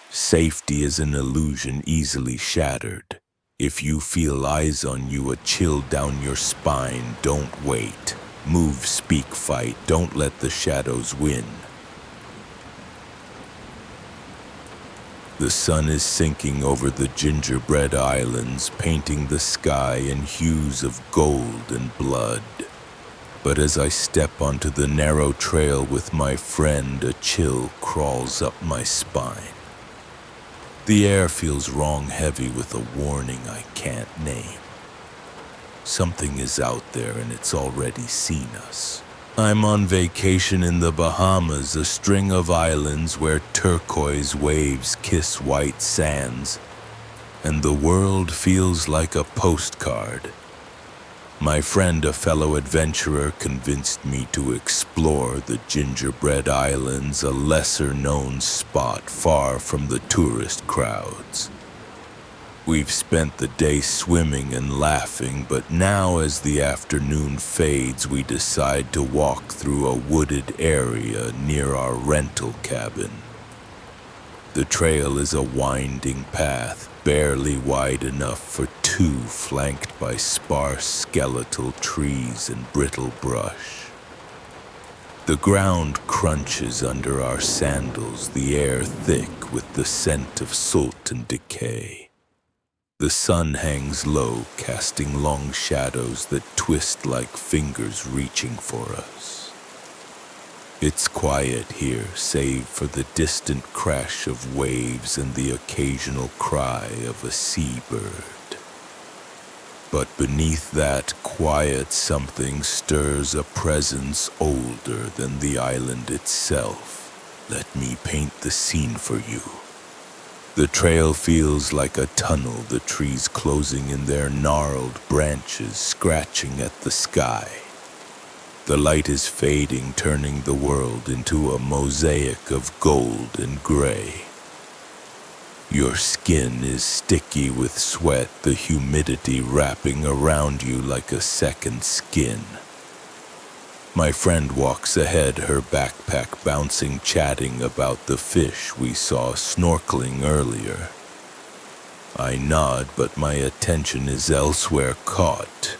Safety is an illusion easily shattered. If you feel eyes on you, a chill down your spine, don't wait. Move, speak, fight, don't let the shadows win. The sun is sinking over the gingerbread islands, painting the sky in hues of gold and blood. But as I step onto the narrow trail with my friend, a chill crawls up my spine. The air feels wrong, heavy with a warning I can't name. Something is out there and it's already seen us. I'm on vacation in the Bahamas, a string of islands where turquoise waves kiss white sands, and the world feels like a postcard. My friend, a fellow adventurer, convinced me to explore the gingerbread islands, a lesser-known spot far from the tourist crowds. We've spent the day swimming and laughing, but now as the afternoon fades, we decide to walk through a wooded area near our rental cabin. The trail is a winding path, barely wide enough for two, flanked by sparse skeletal trees and brittle brush. The ground crunches under our sandals, the air thick with the scent of soot and decay. The sun hangs low, casting long shadows that twist like fingers reaching for us. It's quiet here, save for the distant crash of waves and the occasional cry of a seabird. But beneath that quiet something stirs, a presence older than the island itself. Let me paint the scene for you. The trail feels like a tunnel, the trees closing in their gnarled branches, scratching at the sky. The light is fading, turning the world into a mosaic of gold and gray. Your skin is sticky with sweat, the humidity wrapping around you like a second skin. My friend walks ahead, her backpack bouncing, chatting about the fish we saw snorkeling earlier. I nod, but my attention is elsewhere, caught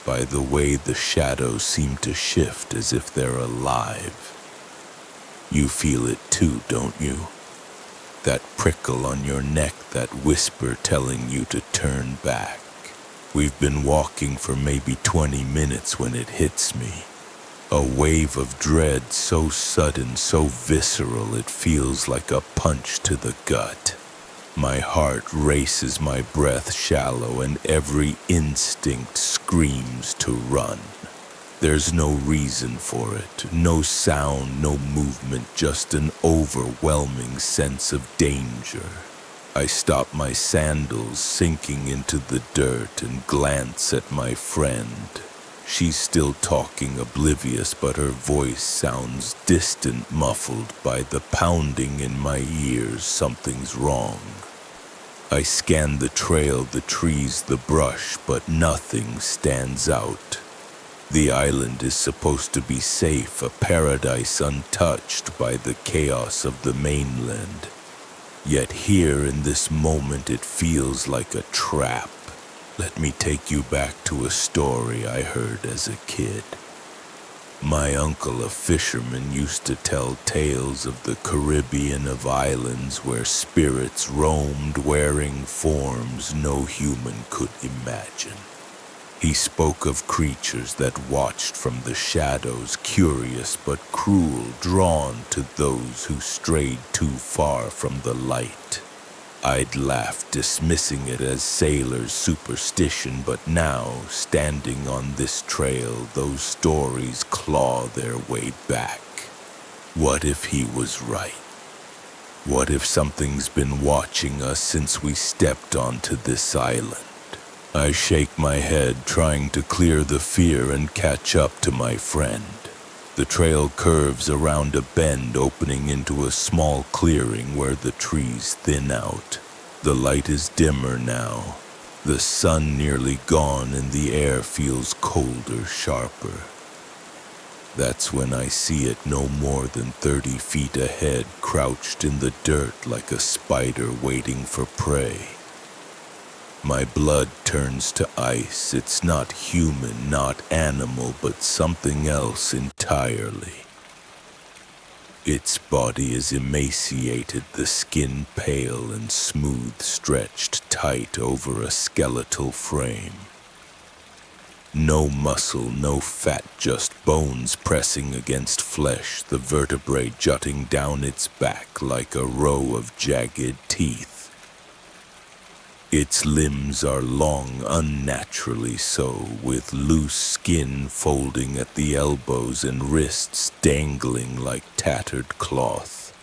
by the way the shadows seem to shift as if they're alive. You feel it too, don't you? That prickle on your neck, that whisper telling you to turn back. We've been walking for maybe 20 minutes when it hits me. A wave of dread so sudden, so visceral, it feels like a punch to the gut. My heart races, my breath shallow, and every instinct screams to run. There's no reason for it, no sound, no movement, just an overwhelming sense of danger. I stop my sandals sinking into the dirt and glance at my friend. She's still talking, oblivious, but her voice sounds distant, muffled by the pounding in my ears. Something's wrong. I scan the trail, the trees, the brush, but nothing stands out. The island is supposed to be safe, a paradise untouched by the chaos of the mainland. Yet here in this moment it feels like a trap. Let me take you back to a story I heard as a kid. My uncle, a fisherman, used to tell tales of the Caribbean, of islands where spirits roamed wearing forms no human could imagine. He spoke of creatures that watched from the shadows, curious but cruel, drawn to those who strayed too far from the light. I'd laughed, dismissing it as sailors' superstition, but now, standing on this trail, those stories claw their way back. What if he was right? What if something's been watching us since we stepped onto this island? I shake my head, trying to clear the fear and catch up to my friend. The trail curves around a bend, opening into a small clearing where the trees thin out. The light is dimmer now. The sun nearly gone and the air feels colder, sharper. That's when I see it no more than 30 feet ahead, crouched in the dirt like a spider waiting for prey. My blood turns to ice. It's not human, not animal, but something else entirely. Its body is emaciated, the skin pale and smooth, stretched tight over a skeletal frame. No muscle, no fat, just bones pressing against flesh, the vertebrae jutting down its back like a row of jagged teeth. Its limbs are long, unnaturally so, with loose skin folding at the elbows and wrists dangling like tattered cloth.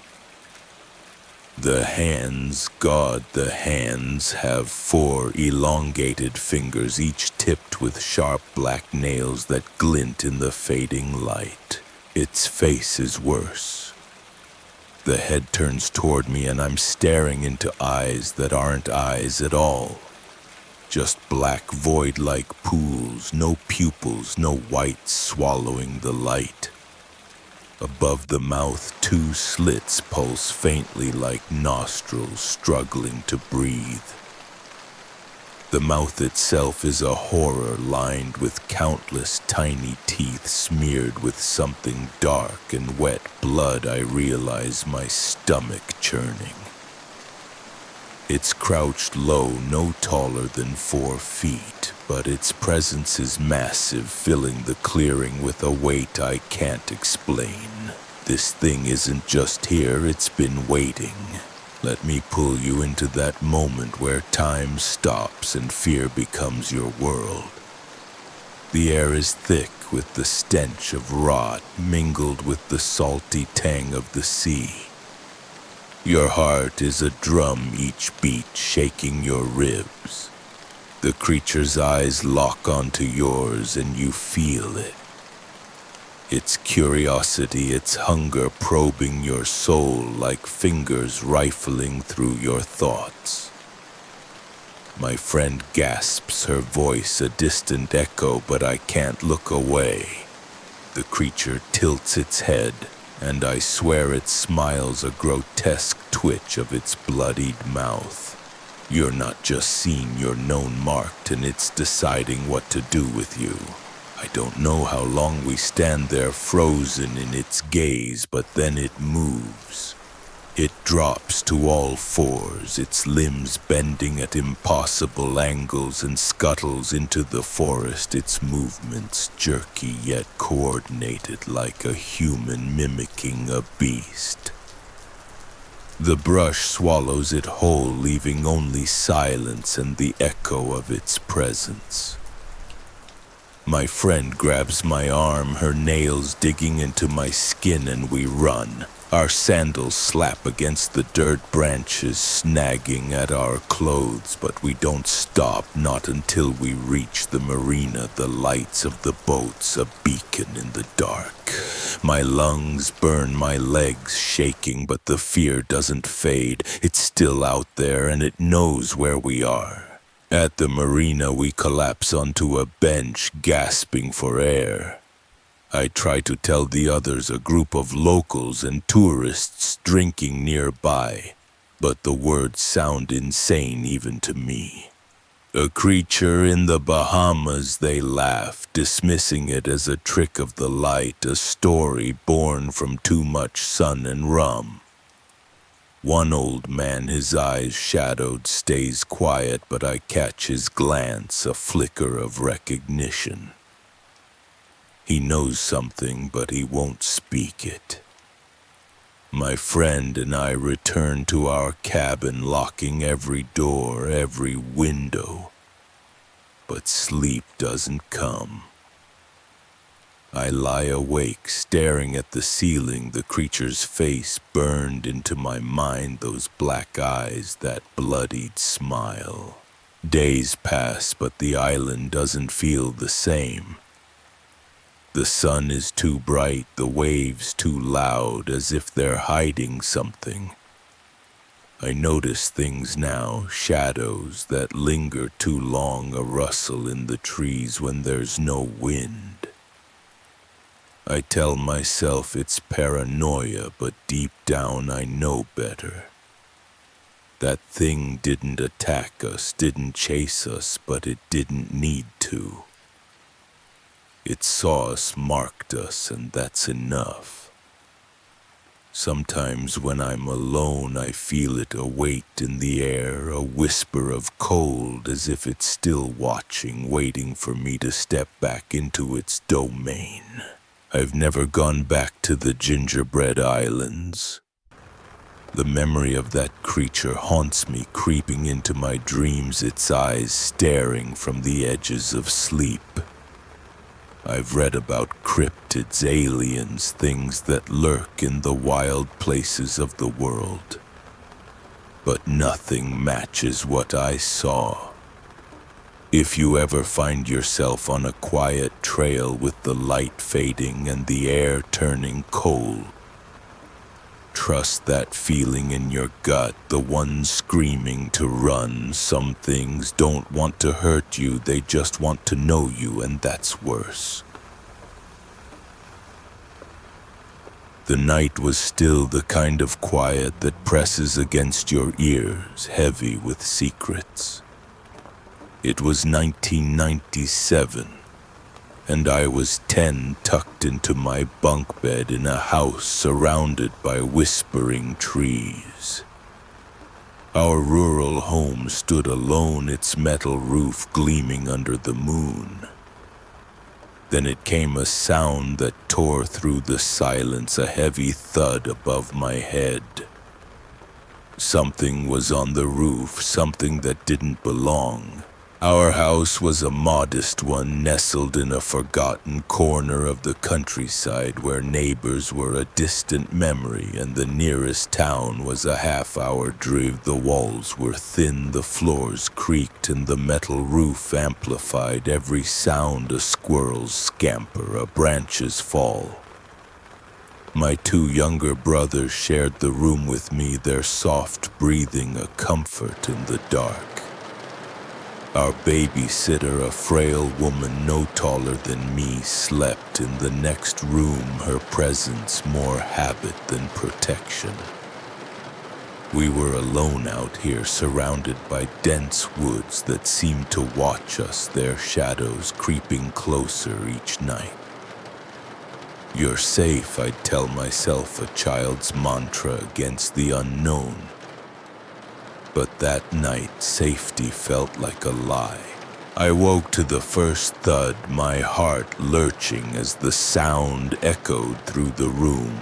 The hands, God, the hands have 4 elongated fingers, each tipped with sharp black nails that glint in the fading light. Its face is worse. The head turns toward me and I'm staring into eyes that aren't eyes at all. Just black void-like pools, no pupils, no whites swallowing the light. Above the mouth, 2 slits pulse faintly like nostrils struggling to breathe. The mouth itself is a horror lined with countless tiny teeth smeared with something dark and wet blood. I realize my stomach churning. It's crouched low, no taller than 4 feet, but its presence is massive, filling the clearing with a weight I can't explain. This thing isn't just here, it's been waiting. Let me pull you into that moment where time stops and fear becomes your world. The air is thick with the stench of rot mingled with the salty tang of the sea. Your heart is a drum, each beat shaking your ribs. The creature's eyes lock onto yours and you feel it. Its curiosity, its hunger probing your soul like fingers rifling through your thoughts. My friend gasps, her voice a distant echo, but I can't look away. The creature tilts its head, and I swear it smiles, a grotesque twitch of its bloodied mouth. You're not just seen, you're known, marked, and it's deciding what to do with you. I don't know how long we stand there frozen in its gaze, but then it moves. It drops to all fours, its limbs bending at impossible angles, and scuttles into the forest, its movements jerky yet coordinated like a human mimicking a beast. The brush swallows it whole, leaving only silence and the echo of its presence. My friend grabs my arm, her nails digging into my skin, and we run. Our sandals slap against the dirt branches, snagging at our clothes, but we don't stop, not until we reach the marina, the lights of the boats, a beacon in the dark. My lungs burn, my legs shaking, but the fear doesn't fade. It's still out there, and it knows where we are. At the marina, we collapse onto a bench, gasping for air. I try to tell the others, a group of locals and tourists drinking nearby, but the words sound insane even to me. A creature in the Bahamas, they laugh, dismissing it as a trick of the light, a story born from too much sun and rum. One old man, his eyes shadowed, stays quiet, but I catch his glance, a flicker of recognition. He knows something, but he won't speak it. My friend and I return to our cabin, locking every door, every window. But sleep doesn't come. I lie awake, staring at the ceiling, the creature's face burned into my mind, those black eyes, that bloodied smile. Days pass, but the island doesn't feel the same. The sun is too bright, the waves too loud, as if they're hiding something. I notice things now, shadows that linger too long, a rustle in the trees when there's no wind. I tell myself it's paranoia, but deep down I know better. That thing didn't attack us, didn't chase us, but it didn't need to. It saw us, marked us, and that's enough. Sometimes when I'm alone, I feel it, a weight in the air, a whisper of cold, as if it's still watching, waiting for me to step back into its domain. I've never gone back to the Gingerbread Islands. The memory of that creature haunts me, creeping into my dreams, its eyes staring from the edges of sleep. I've read about cryptids, aliens, things that lurk in the wild places of the world. But nothing matches what I saw. If you ever find yourself on a quiet trail with the light fading and the air turning cold, trust that feeling in your gut, the one screaming to run. Some things don't want to hurt you, they just want to know you, and that's worse. The night was still, the kind of quiet that presses against your ears, heavy with secrets. It was 1997. And I was 10, tucked into my bunk bed in a house surrounded by whispering trees. Our rural home stood alone, its metal roof gleaming under the moon. Then it came a sound that tore through the silence, a heavy thud above my head. Something was on the roof, something that didn't belong. Our house was a modest one, nestled in a forgotten corner of the countryside where neighbors were a distant memory and the nearest town was a half-hour drive. The walls were thin, the floors creaked, and the metal roof amplified every sound: a squirrel's scamper, a branch's fall. My two younger brothers shared the room with me, their soft breathing a comfort in the dark. Our babysitter, a frail woman no taller than me, slept in the next room, her presence more habit than protection. We were alone out here, surrounded by dense woods that seemed to watch us, their shadows creeping closer each night. You're safe, I'd tell myself, a child's mantra against the unknown. But that night, safety felt like a lie. I woke to the first thud, my heart lurching as the sound echoed through the room.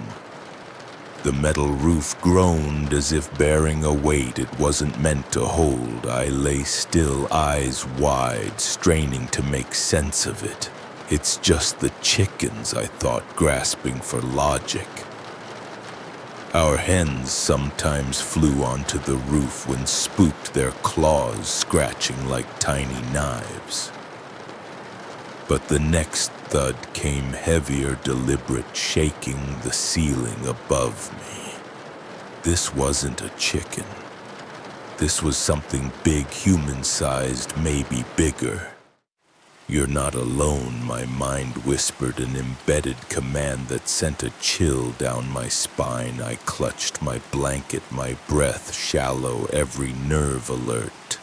The metal roof groaned as if bearing a weight it wasn't meant to hold. I lay still, eyes wide, straining to make sense of it. It's just the chickens, I thought, grasping for logic. Our hens sometimes flew onto the roof when spooked, their claws scratching like tiny knives. But the next thud came heavier, deliberate, shaking the ceiling above me. This wasn't a chicken. This was something big, human-sized, maybe bigger. "You're not alone," my mind whispered, an embedded command that sent a chill down my spine. I clutched my blanket, my breath shallow, every nerve alert.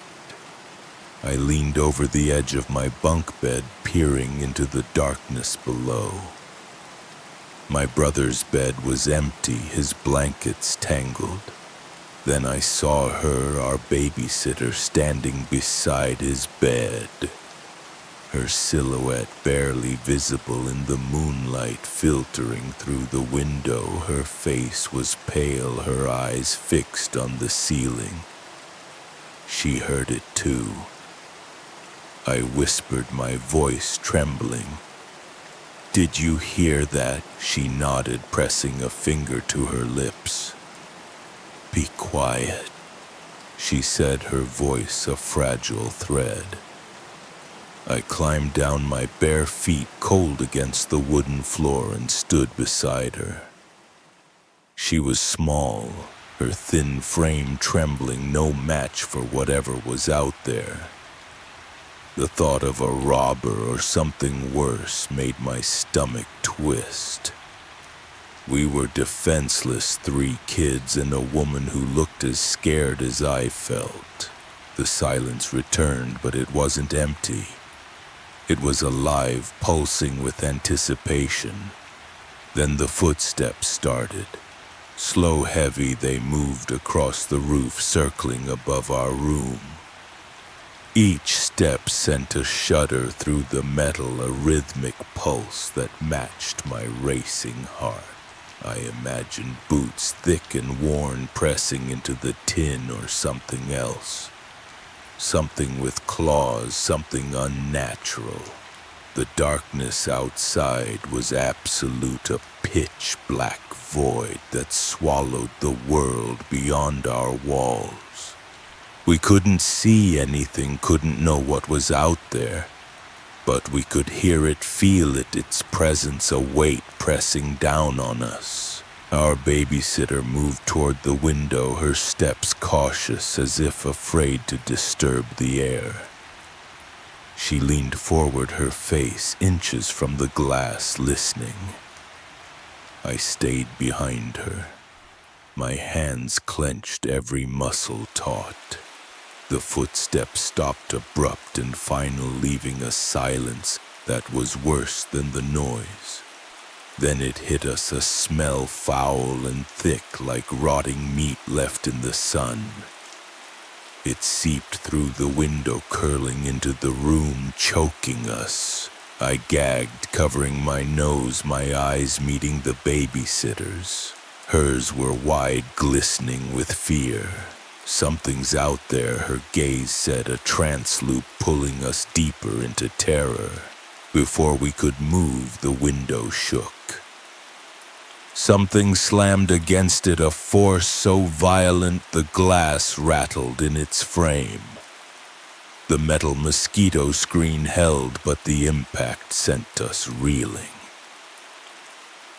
I leaned over the edge of my bunk bed, peering into the darkness below. My brother's bed was empty, his blankets tangled. Then I saw her, our babysitter, standing beside his bed. Her silhouette barely visible in the moonlight filtering through the window. Her face was pale, her eyes fixed on the ceiling. She heard it too. I whispered, my voice trembling. "Did you hear that?" She nodded, pressing a finger to her lips. "Be quiet," she said, her voice a fragile thread. I climbed down, my bare feet cold against the wooden floor, and stood beside her. She was small, her thin frame trembling, no match for whatever was out there. The thought of a robber or something worse made my stomach twist. We were defenseless, 3 kids and a woman who looked as scared as I felt. The silence returned, but it wasn't empty. It was alive, pulsing with anticipation. Then the footsteps started. Slow, heavy, they moved across the roof, circling above our room. Each step sent a shudder through the metal, a rhythmic pulse that matched my racing heart. I imagined boots, thick and worn, pressing into the tin, or something else. Something with claws, something unnatural. The darkness outside was absolute, a pitch-black void that swallowed the world beyond our walls. We couldn't see anything, couldn't know what was out there, but we could hear it, feel it, its presence, a weight pressing down on us. Our babysitter moved toward the window, her steps cautious, as if afraid to disturb the air. She leaned forward, her face inches from the glass, listening. I stayed behind her, my hands clenched, every muscle taut. The footsteps stopped abrupt and final, leaving a silence that was worse than the noise. Then it hit us, a smell foul and thick, like rotting meat left in the sun. It seeped through the window, curling into the room, choking us. I gagged, covering my nose, my eyes meeting the babysitter's. Hers were wide, glistening with fear. "Something's out there," her gaze said, a trance loop pulling us deeper into terror. Before we could move, the window shook. Something slammed against it, a force so violent the glass rattled in its frame. The metal mosquito screen held, but the impact sent us reeling.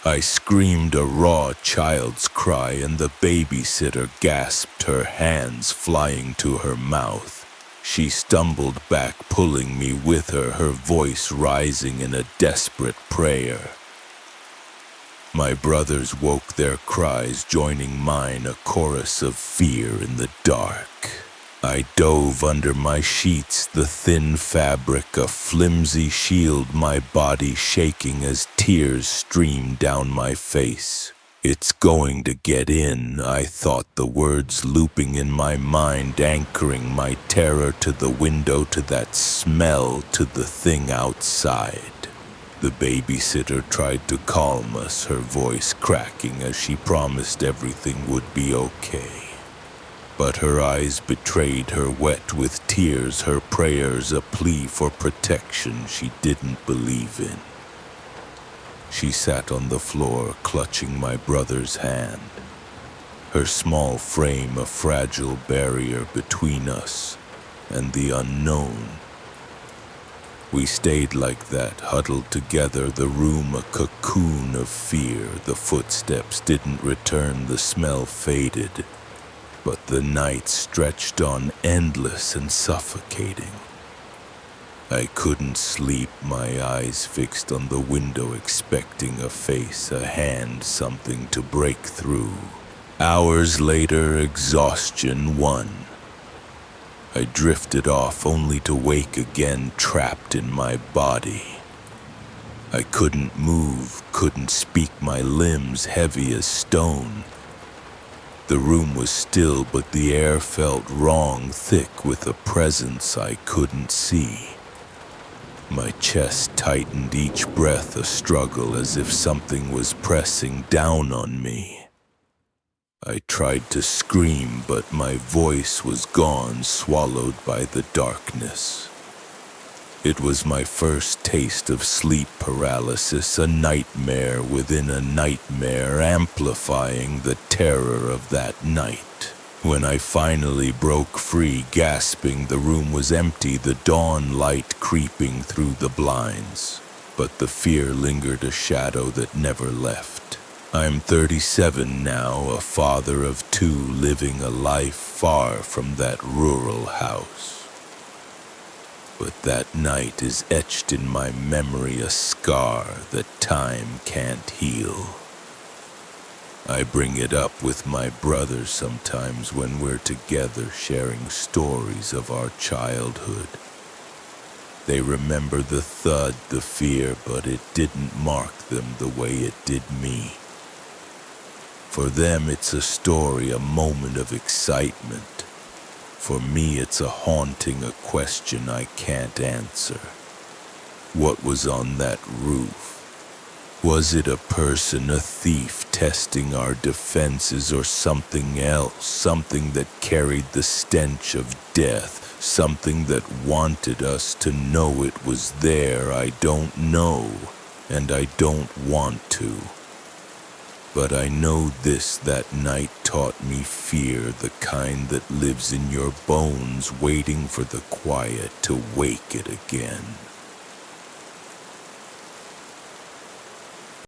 I screamed, a raw child's cry, and the babysitter gasped, her hands flying to her mouth. She stumbled back, pulling me with her, her voice rising in a desperate prayer. My brothers woke, their cries joining mine, a chorus of fear in the dark. I dove under my sheets, the thin fabric a flimsy shield, my body shaking as tears streamed down my face. "It's going to get in," I thought, the words looping in my mind, anchoring my terror to the window, to that smell, to the thing outside. The babysitter tried to calm us, her voice cracking as she promised everything would be okay. But her eyes betrayed her, wet with tears, her prayers a plea for protection she didn't believe in. She sat on the floor, clutching my brother's hand. her small frame a fragile barrier between us and the unknown. We stayed like that, huddled together, the room a cocoon of fear. The footsteps didn't return, the smell faded, but the night stretched on, endless and suffocating. I couldn't sleep, my eyes fixed on the window, expecting a face, a hand, something to break through. Hours later, exhaustion won. I drifted off only to wake again, trapped in my body. I couldn't move, couldn't speak, my limbs heavy as stone. The room was still, but the air felt wrong, thick with a presence I couldn't see. My chest tightened, each breath a struggle, as if something was pressing down on me. I tried to scream, but my voice was gone, swallowed by the darkness. It was my first taste of sleep paralysis, a nightmare within a nightmare, amplifying the terror of that night. When I finally broke free, gasping, the room was empty, the dawn light creeping through the blinds. But the fear lingered, a shadow that never left. I'm 37 now, a father of 2, living a life far from that rural house. But that night is etched in my memory, a scar that time can't heal. I bring it up with my brother sometimes when we're together, sharing stories of our childhood. They remember the thud, the fear, but it didn't mark them the way it did me. For them it's a story, a moment of excitement. For me it's a haunting, a question I can't answer. What was on that roof? Was it a person, a thief, testing our defenses, or something else? Something that carried the stench of death, something that wanted us to know it was there. I don't know, and I don't want to. But I know this, that night taught me fear, the kind that lives in your bones, waiting for the quiet to wake it again.